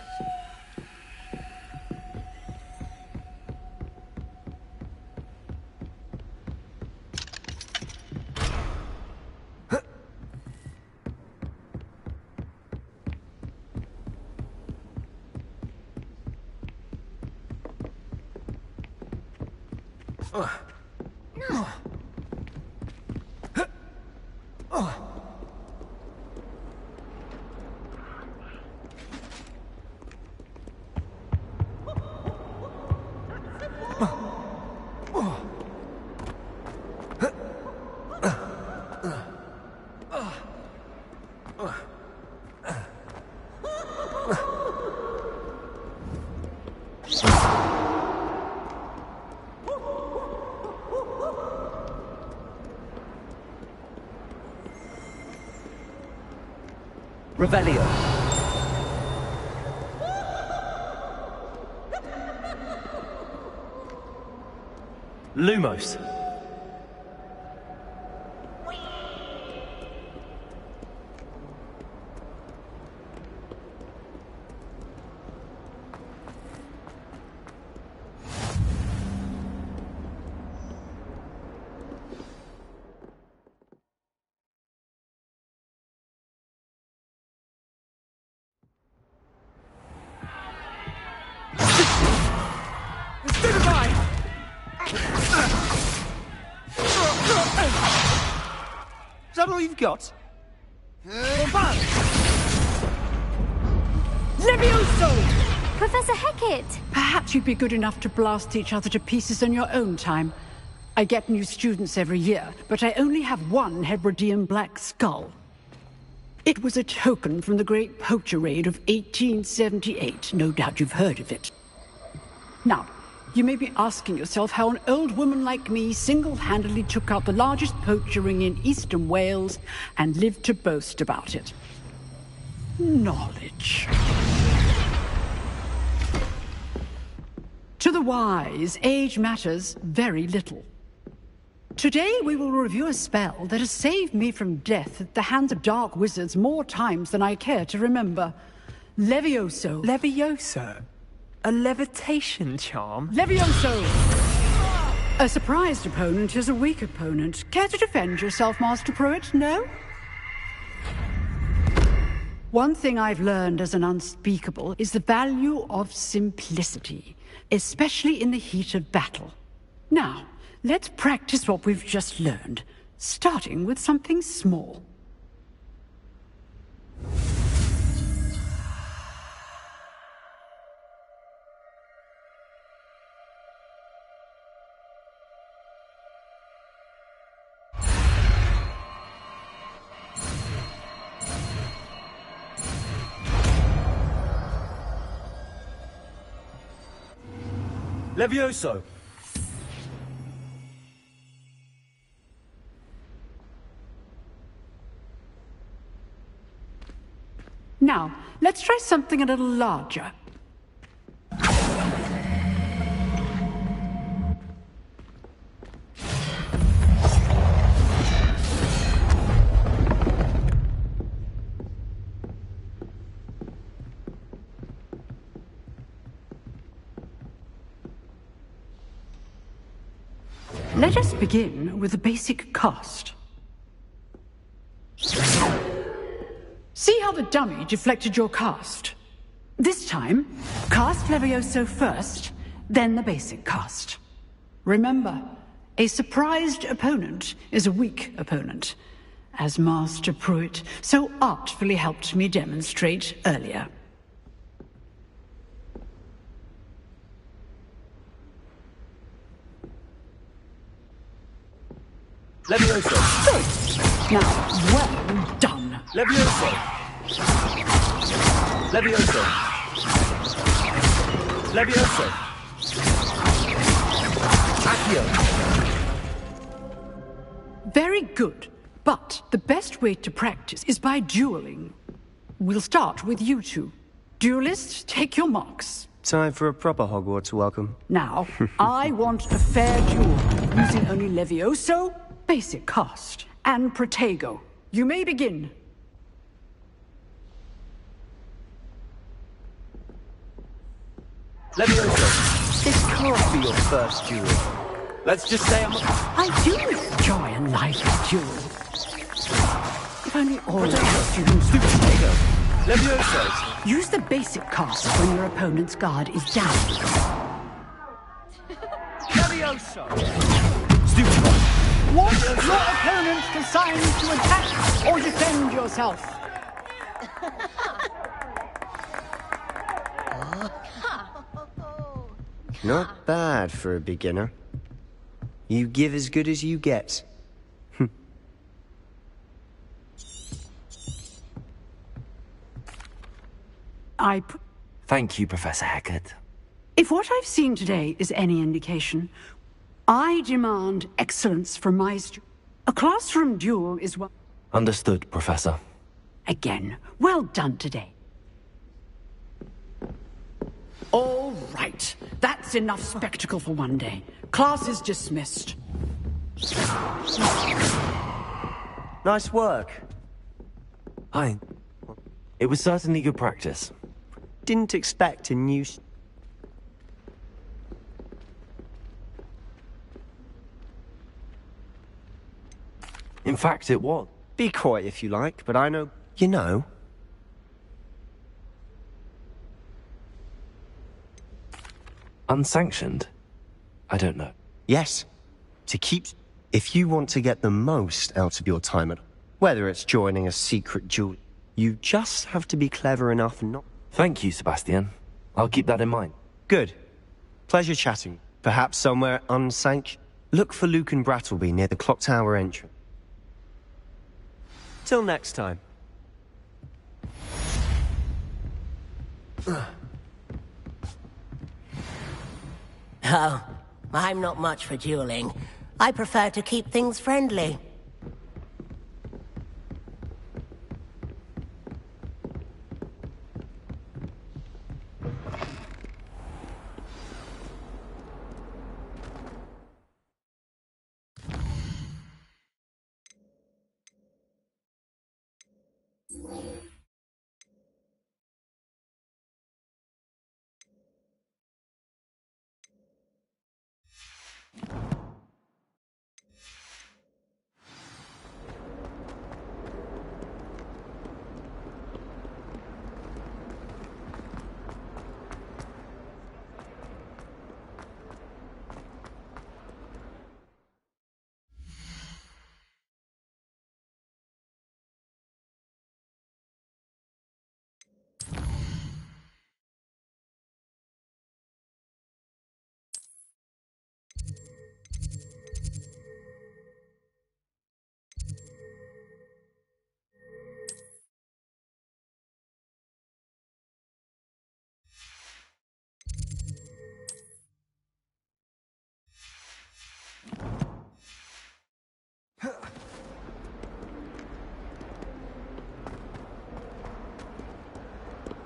B: Revelio. Lumos.
A: Is that all you've got?
R: Levioso!
H: Professor Hecat!
R: Perhaps you'd be good enough to blast each other to pieces in your own time. I get new students every year, but I only have one Hebridean black skull. It was a token from the Great Poacher Raid of 1878. No doubt you've heard of it. Now, you may be asking yourself how an old woman like me single-handedly took out the largest poacher ring in eastern Wales and lived to boast about it. Knowledge. To the wise, age matters very little. Today we will review a spell that has saved me from death at the hands of dark wizards more times than I care to remember. Levioso.
B: Levioso? A levitation charm?
R: Levioso! A surprised opponent is a weak opponent. Care to defend yourself, Master Pruitt? No? One thing I've learned as an unspeakable is the value of simplicity, especially in the heat of battle. Now, let's practice what we've just learned, starting with something small.
B: Levioso!
R: Now, let's try something a little larger. Let us begin with the basic cast. See how the dummy deflected your cast? This time, cast Levioso first, then the basic cast. Remember, a surprised opponent is a weak opponent, as Master Pruitt so artfully helped me demonstrate earlier.
B: Levioso!
R: Good! Now, well done!
B: Levioso! Levioso! Levioso! Accio!
R: Very good, but the best way to practice is by dueling. We'll start with you two. Duelists, take your marks.
O: Time for a proper Hogwarts welcome.
R: Now, I want a fair duel, using only Levioso, basic cast, and Protego. You may begin.
B: Levioso!
O: This can't be your first duel.
B: Let's just say
R: I do enjoy a lively duel. If only all of our students do Protego.
B: Levioso!
R: Use the basic cast when your opponent's guard is down.
B: Levioso! Stupid one!
R: Want your opponent's design to attack or defend yourself.
O: Not bad for a beginner. You give as good as you get.
B: Thank you, Professor Hecat.
R: If what I've seen today is any indication, I demand excellence from my students. A classroom duel is one.
B: Understood, Professor.
R: Again, well done today. All right, that's enough spectacle for one day. Class is dismissed.
O: Nice work.
B: It was certainly good practice.
O: Didn't expect a new...
B: In fact, it was.
O: Be quiet if you like, but I know... You know?
B: Unsanctioned? I don't know.
O: Yes. To keep... If you want to get the most out of your time at... Whether it's joining a secret duel... You just have to be clever enough not...
B: Thank you, Sebastian. I'll keep that in mind.
O: Good. Pleasure chatting. Perhaps somewhere unsanctioned. Look for Luke and Brattleby near the clock tower entrance. Till next time.
S: Oh, I'm not much for dueling. I prefer to keep things friendly.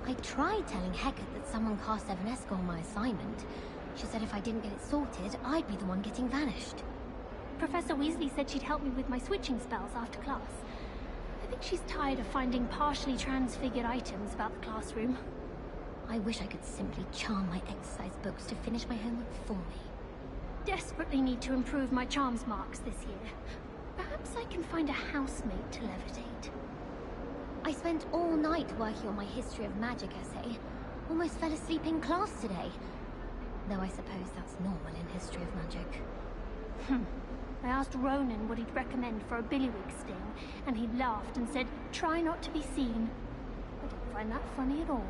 T: I tried telling Hecate that someone cast Evanesco on my assignment. She said if I didn't get it sorted, I'd be the one getting vanished.
H: Professor Weasley said she'd help me with my switching spells after class. I think she's tired of finding partially transfigured items about the classroom.
T: I wish I could simply charm my exercise books to finish my homework for me.
H: Desperately need to improve my charms marks this year. Perhaps I can find a housemate to levitate.
T: I spent all night working on my History of Magic essay. Almost fell asleep in class today. Though I suppose that's normal in History of Magic.
H: I asked Ronan what he'd recommend for a billywig sting, and he laughed and said, try not to be seen. I didn't find that funny at all.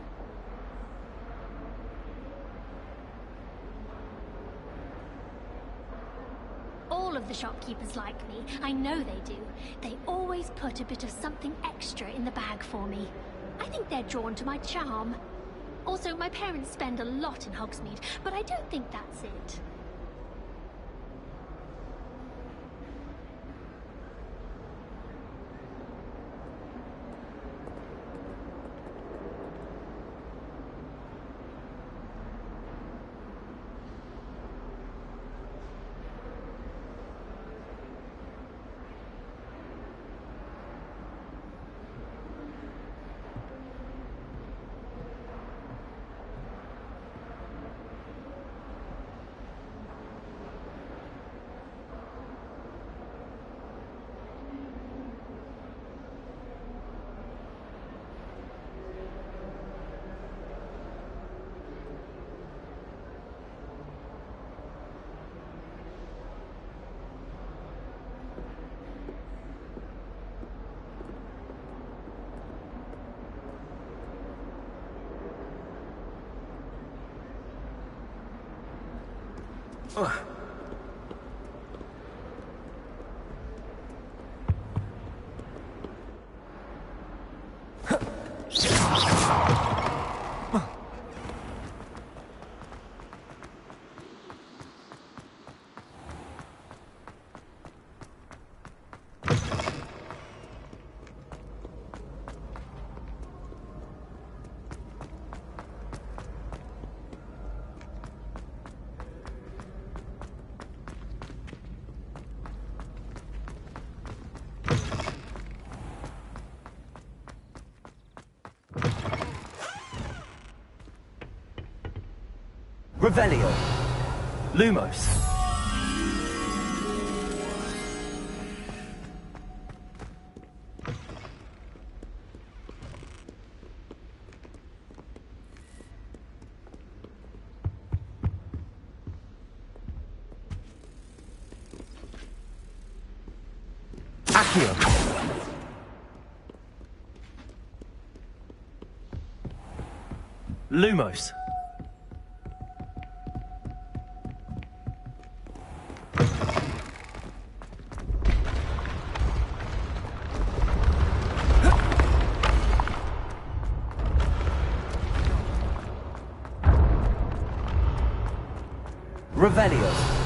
H: All of the shopkeepers like me. I know they do. They always put a bit of something extra in the bag for me. I think they're drawn to my charm. Also, my parents spend a lot in Hogsmeade, but I don't think that's it.
B: Revelio. Lumos. Accio. Lumos. Revelio.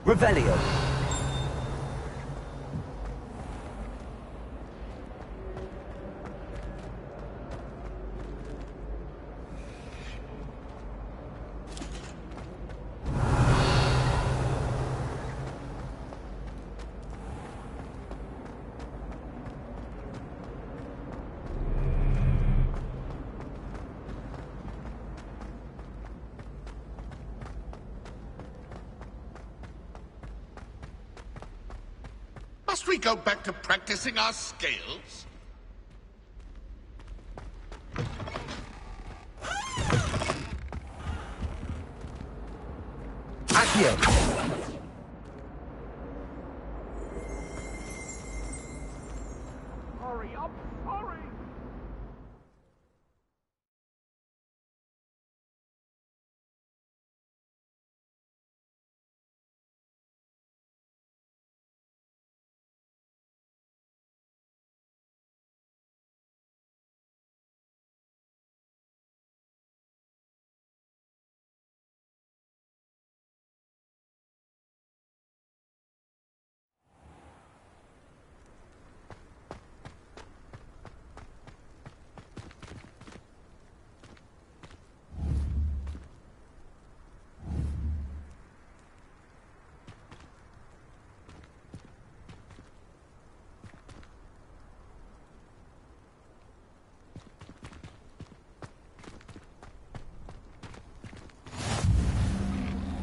B: Revelio.
K: Must we go back to practicing our skills?
B: Accio.
K: Hurry up, hurry!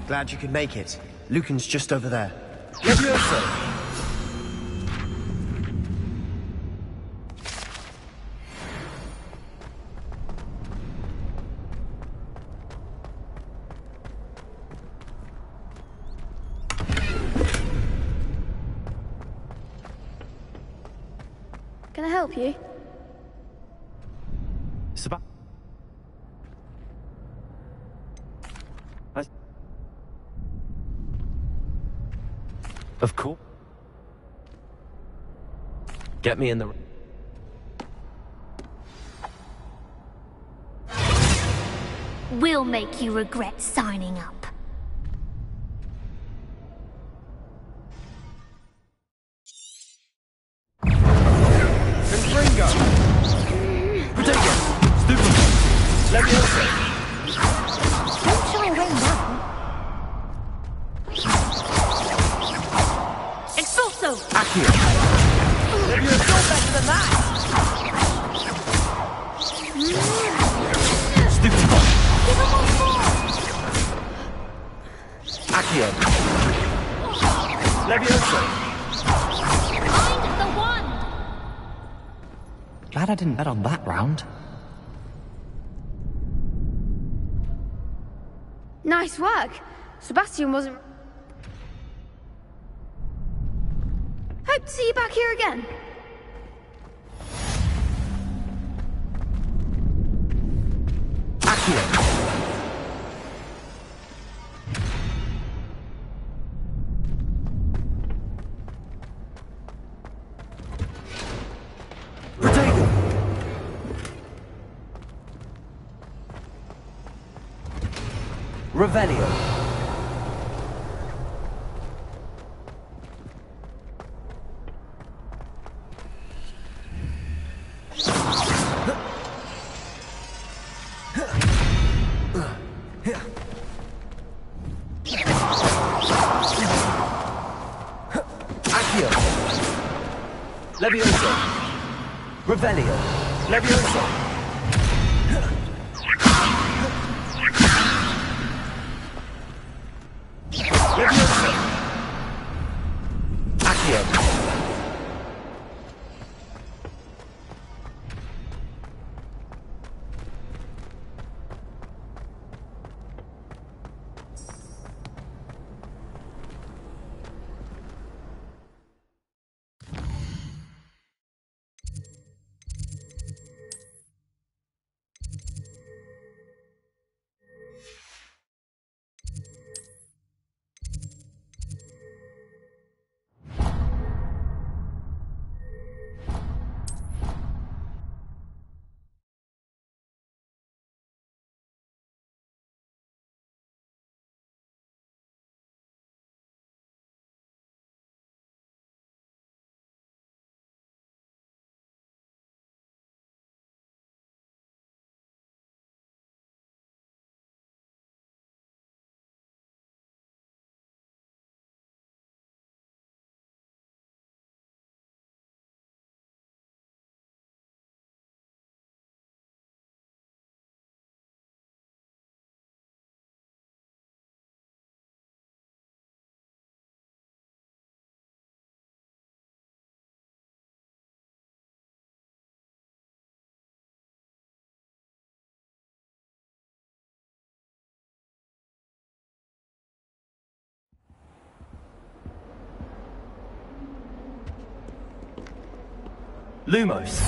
O: Glad you could make it. Lucan's just over there.
B: Levioso.
T: Can I help you?
B: Of course. Get me in the...
H: We'll make you regret signing up.
B: Confringo! Protego! Stupid! Levioso!
T: Don't shy away now.
H: Expulso!
B: Accio!
P: You're better than that!
B: Stupid one. Accio. Levioso.
H: Find the one!
B: Glad I didn't bet on that round.
U: Nice work. Sebastian wasn't... Hope to see you back here again.
B: Accio. Protego. Revelio. Accio. Levioso. Revelio. Levioso. Levioso. Accio. Lumos.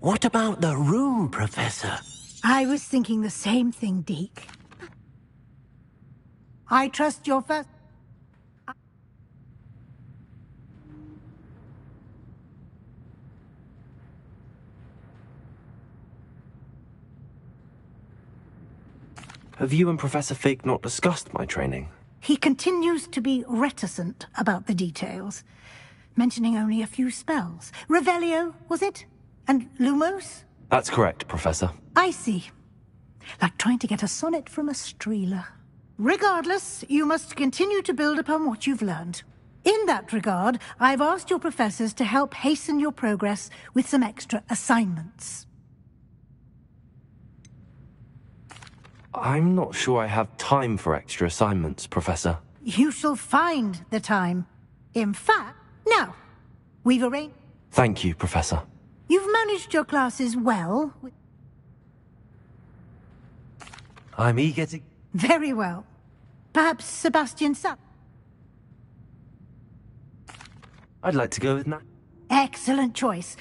S: What about the room, Professor?
F: I was thinking the same thing, Deke. I trust your first...
O: Have you and Professor Fig not discussed my training?
F: He continues to be reticent about the details, mentioning only a few spells. Revelio, was it? And Lumos?
O: That's correct, Professor.
F: I see. Like trying to get a sonnet from a Streeler. Regardless, you must continue to build upon what you've learned. In that regard, I've asked your professors to help hasten your progress with some extra assignments.
O: I'm not sure I have time for extra assignments, Professor.
F: You shall find the time. In fact, now, we've arranged...
O: Thank you, Professor.
F: You've managed your classes well.
B: I'm eager to...
F: Very well. Perhaps Sebastian Sap?
B: I'd like to go with Nat.
F: Excellent choice.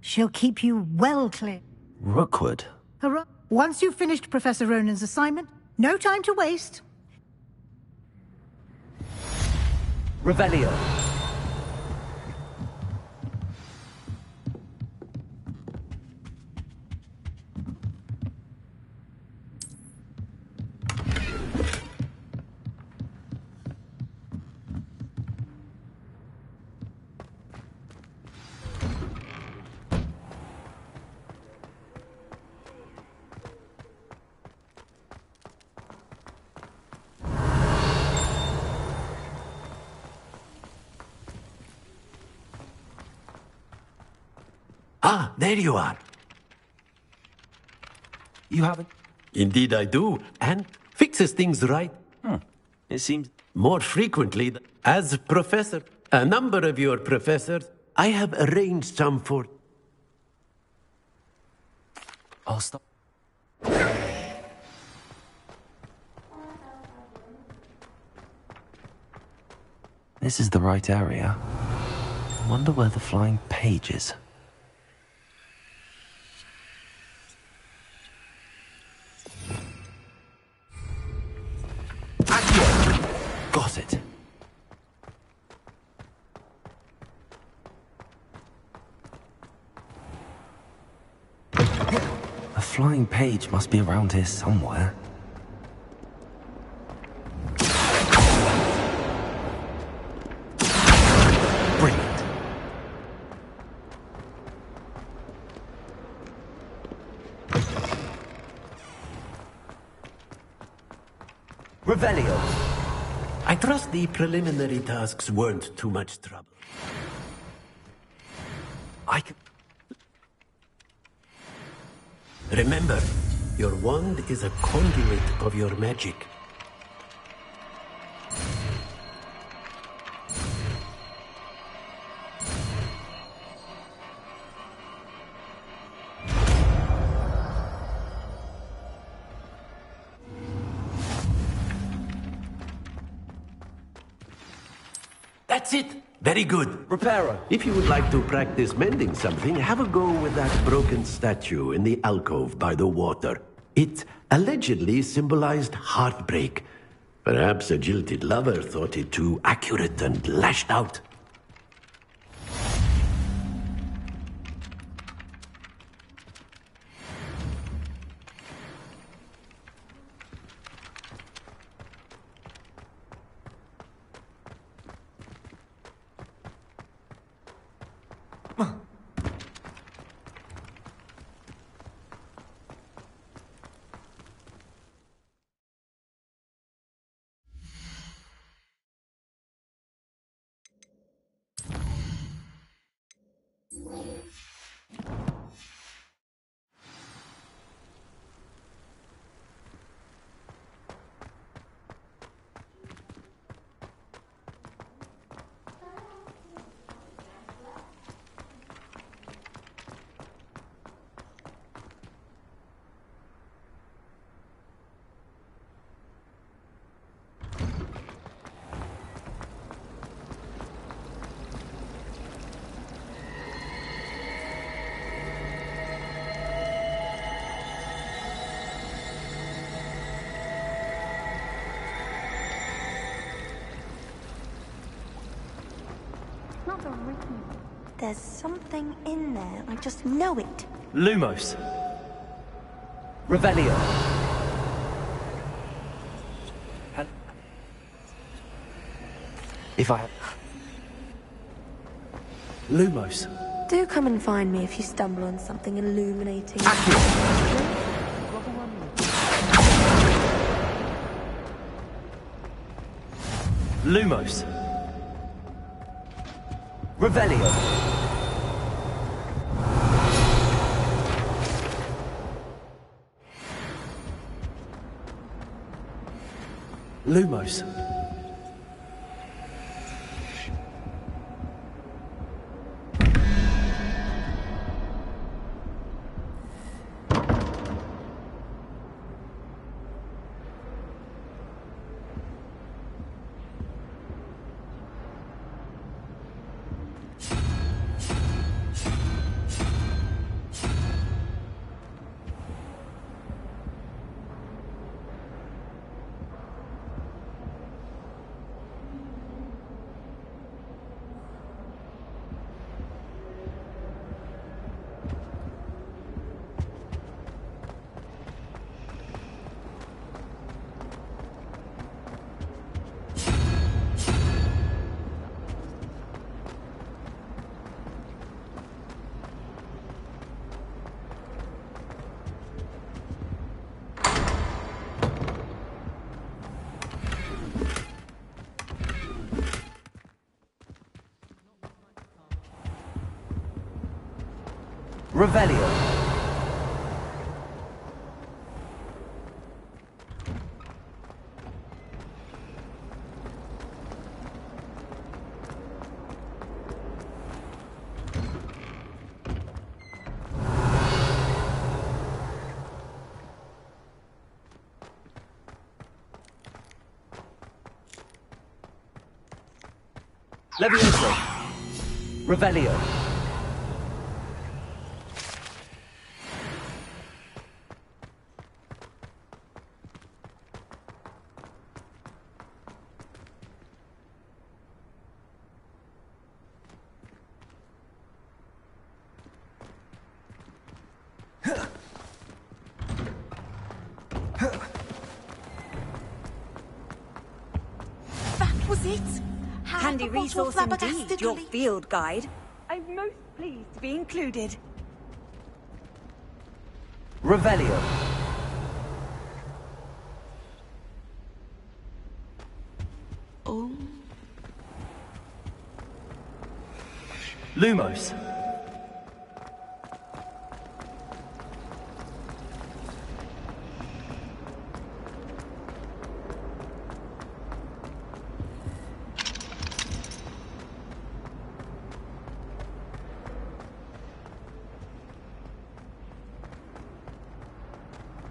F: She'll keep you well clear.
B: Rookwood?
F: Hurrah. Once you've finished Professor Ronan's assignment, no time to waste.
B: Revelio.
N: Ah, there you are.
B: You haven't?
N: Indeed I do, and fixes things right.
B: It seems...
N: More frequently, as professor, a number of your professors, I have arranged some for...
B: I'll stop. This is the right area. I wonder where the flying page is. Got it. A flying page must be around here somewhere. Brilliant. Revelio.
N: I trust the preliminary tasks weren't too much trouble.
B: I can...
N: Remember, your wand is a conduit of your magic. That's it! Very good.
B: Reparo.
N: If you would like to practice mending something, have a go with that broken statue in the alcove by the water. It allegedly symbolized heartbreak. Perhaps a jilted lover thought it too accurate and lashed out.
I: Not the written. There's something in there. I just know it.
B: Lumos. Revelio. If I... Lumos.
I: Do come and find me if you stumble on something illuminating.
B: Lumos. Revelio. Lumos. Revelio. Levioso. Revelio.
Q: That was it. Handy
I: bottle
Q: resource
I: flabbergasted,
Q: indeed, your
I: Lily.
Q: field guide. I'm most pleased to be included.
B: Revelio.
Q: Oh.
B: Lumos.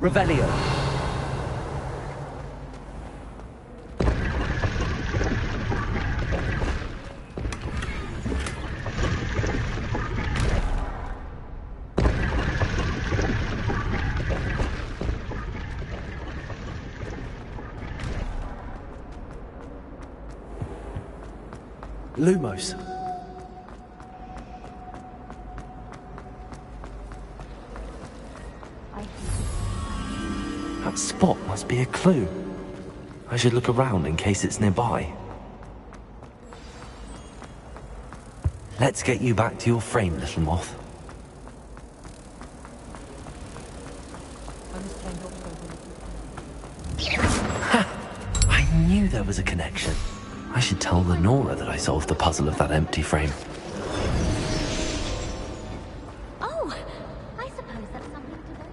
B: Revelio. Lumos. That spot must be a clue. I should look around in case it's nearby. Let's get you back to your frame, little moth. I knew there was a connection. I should tell Lenora that I solved the puzzle of that empty frame.
T: Oh, I suppose that's something to do.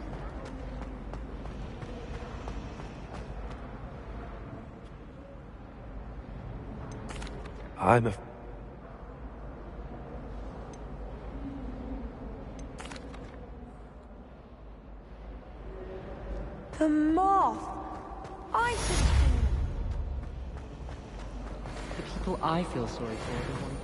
B: I'm a...
Q: The moth. I should...
L: The people I feel sorry for are the ones...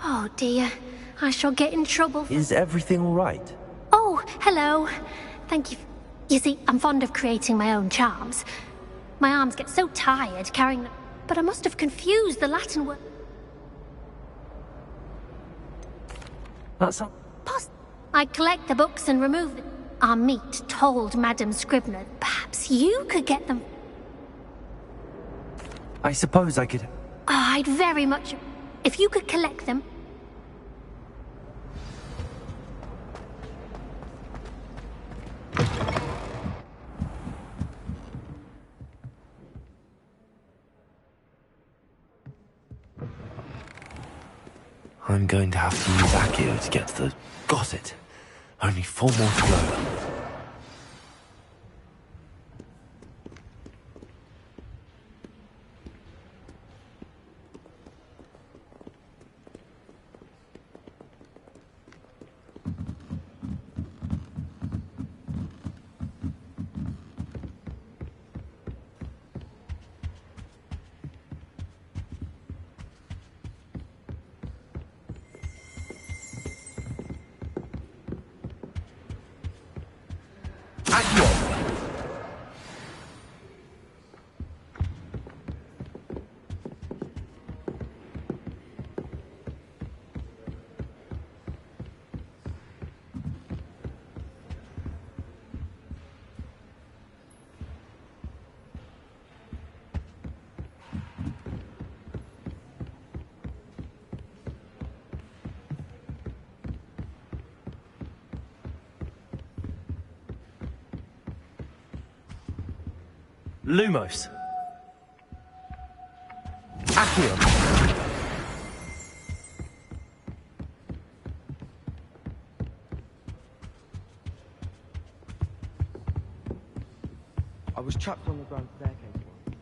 H: Oh dear, I shall get in trouble.
B: Is everything all right?
H: Oh, hello. Thank you. You see, I'm fond of creating my own charms. My arms get so tired carrying them, but I must have confused the Latin word.
B: That's all.
H: I collect the books and remove them. Amit told Madame Scribner perhaps you could get them.
B: I suppose I could...
H: Oh, I'd very much... If you could collect them...
B: I'm going to have to use Accio to get to the... Got it. Only 4 more to go. Lumos. Accio.
J: I was trapped on the grand staircase once.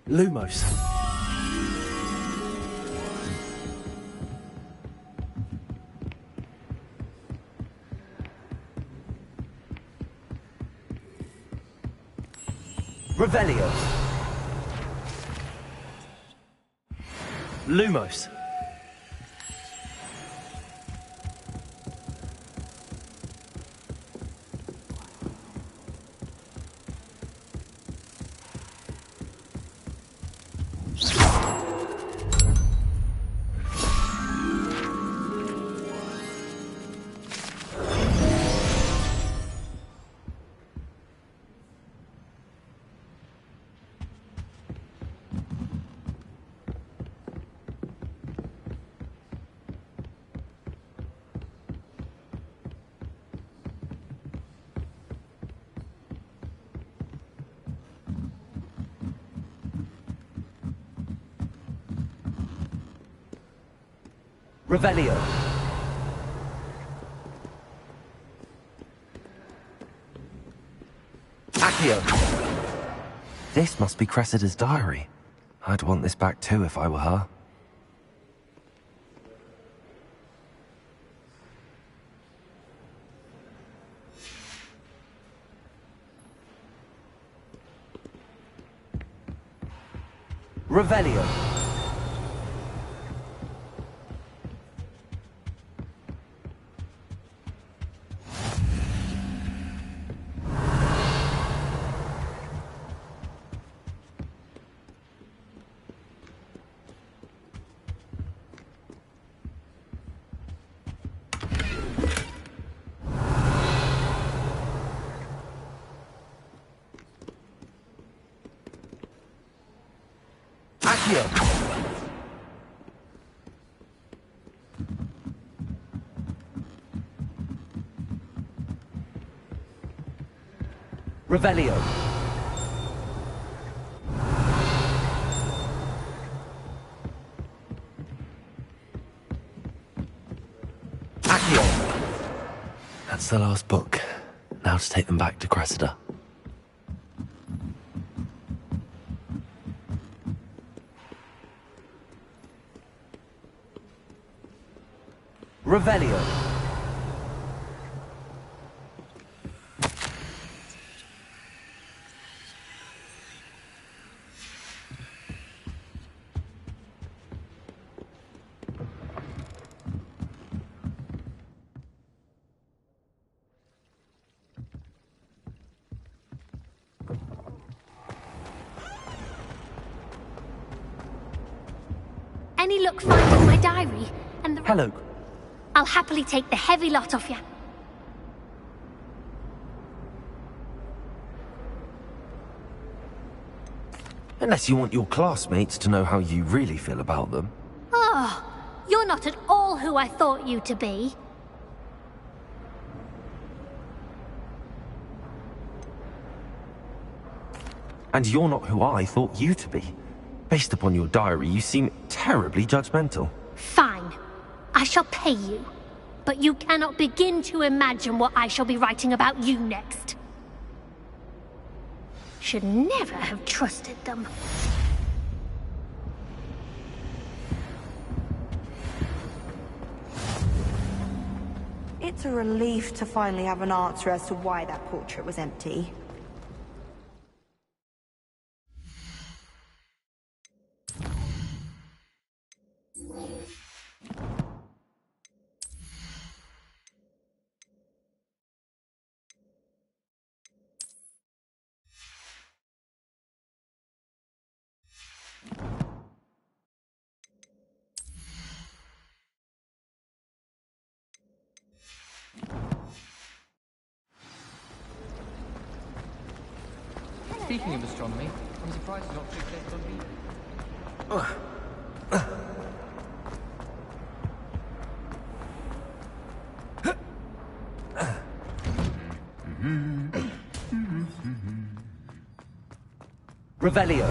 B: Lumos. Revelio. Lumos. Revelio. Accio. This must be Cressida's diary. I'd want this back too if I were her. Revelio. Accio. Revelio. Accio. That's the last book. Now to take them back to Cressida. Revelio.
H: Any luck finding my diary? And the...
B: Hello.
H: I'll happily take the heavy lot off you.
B: Unless you want your classmates to know how you really feel about them.
H: Oh, you're not at all who I thought you to be.
B: And you're not who I thought you to be. Based upon your diary, you seem terribly judgmental.
H: Fine. I shall pay you. But you cannot begin to imagine what I shall be writing about you next. Should never have trusted them.
I: It's a relief to finally have an answer as to why that portrait was empty.
J: Speaking of astronomy, I'm surprised it's not too late on me.
B: Revelio.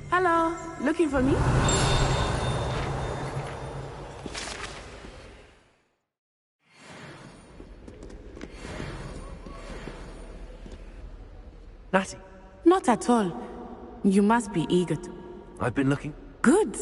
M: Hello, looking for me?
B: Natty.
M: Not at all. You must be eager to.
B: I've been looking.
M: Good.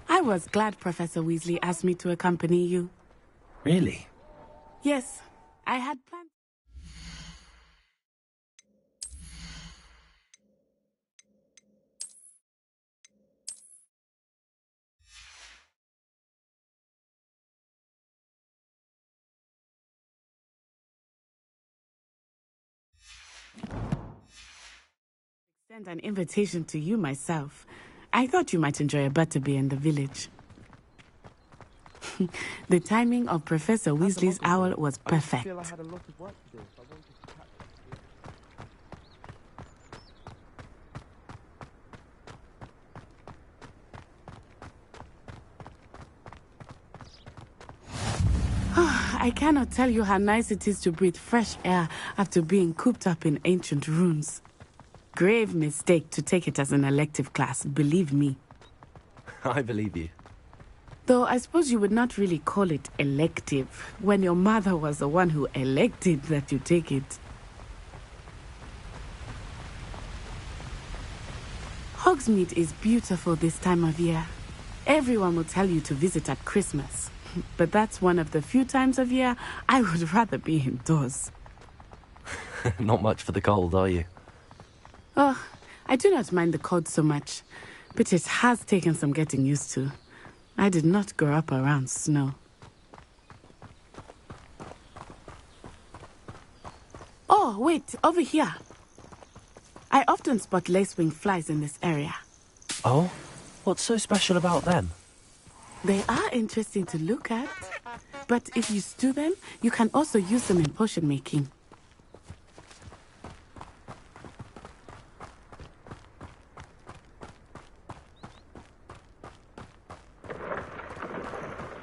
M: I was glad Professor Weasley asked me to accompany you.
B: Really?
M: Yes, I had planned. Extend an invitation to you myself. I thought you might enjoy a butterbeer in the village. The timing of Professor Weasley's owl was perfect. I cannot tell you how nice it is to breathe fresh air after being cooped up in ancient ruins. Grave mistake to take it as an elective class, believe me.
B: I believe you.
M: Though I suppose you would not really call it elective when your mother was the one who elected that you take it. Hogsmeade is beautiful this time of year. Everyone will tell you to visit at Christmas. But that's one of the few times of year I would rather be indoors.
B: Not much for the cold, are you?
M: Oh, I do not mind the cold so much, but it has taken some getting used to. I did not grow up around snow. Oh, wait, over here. I often spot lacewing flies in this area.
B: Oh? What's so special about them?
M: They are interesting to look at, but if you stew them, you can also use them in potion making.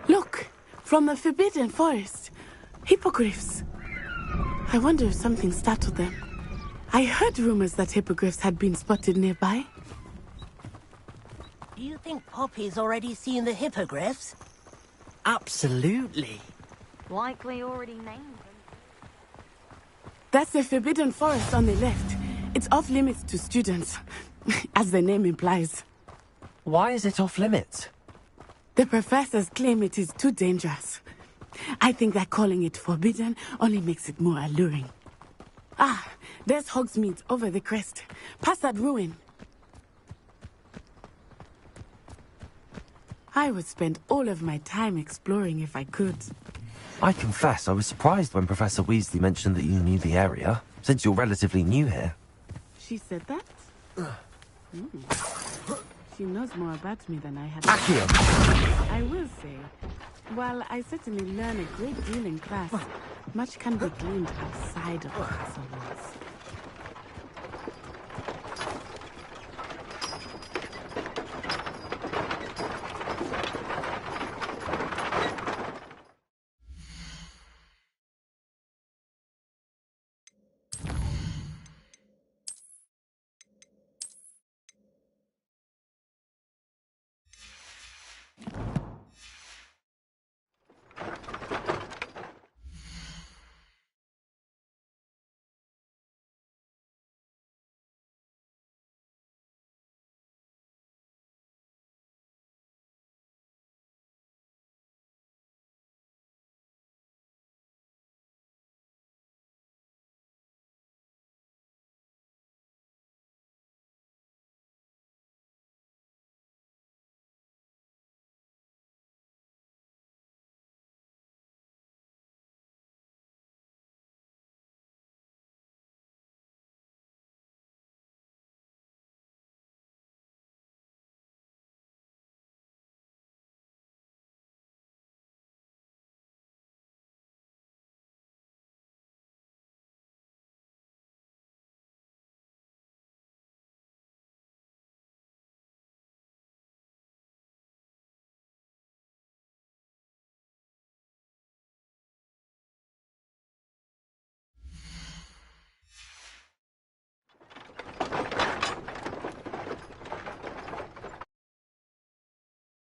M: Look, from the Forbidden Forest, hippogriffs. I wonder if something startled them. I heard rumors that hippogriffs had been spotted nearby.
S: Do you think Poppy's already seen the hippogriffs?
B: Absolutely.
I: Likely already named them.
M: That's the Forbidden Forest on the left. It's off limits to students, as the name implies.
B: Why is it off limits?
M: The professors claim it is too dangerous. I think that calling it forbidden only makes it more alluring. Ah, there's Hogsmeade over the crest. Past that ruin. I would spend all of my time exploring if I could.
B: I confess, I was surprised when Professor Weasley mentioned that you knew the area, since you're relatively new here.
M: She said that? She knows more about me than I had.
B: Accio!
M: I will say, while I certainly learn a great deal in class, much can be gleaned outside of the castle walls.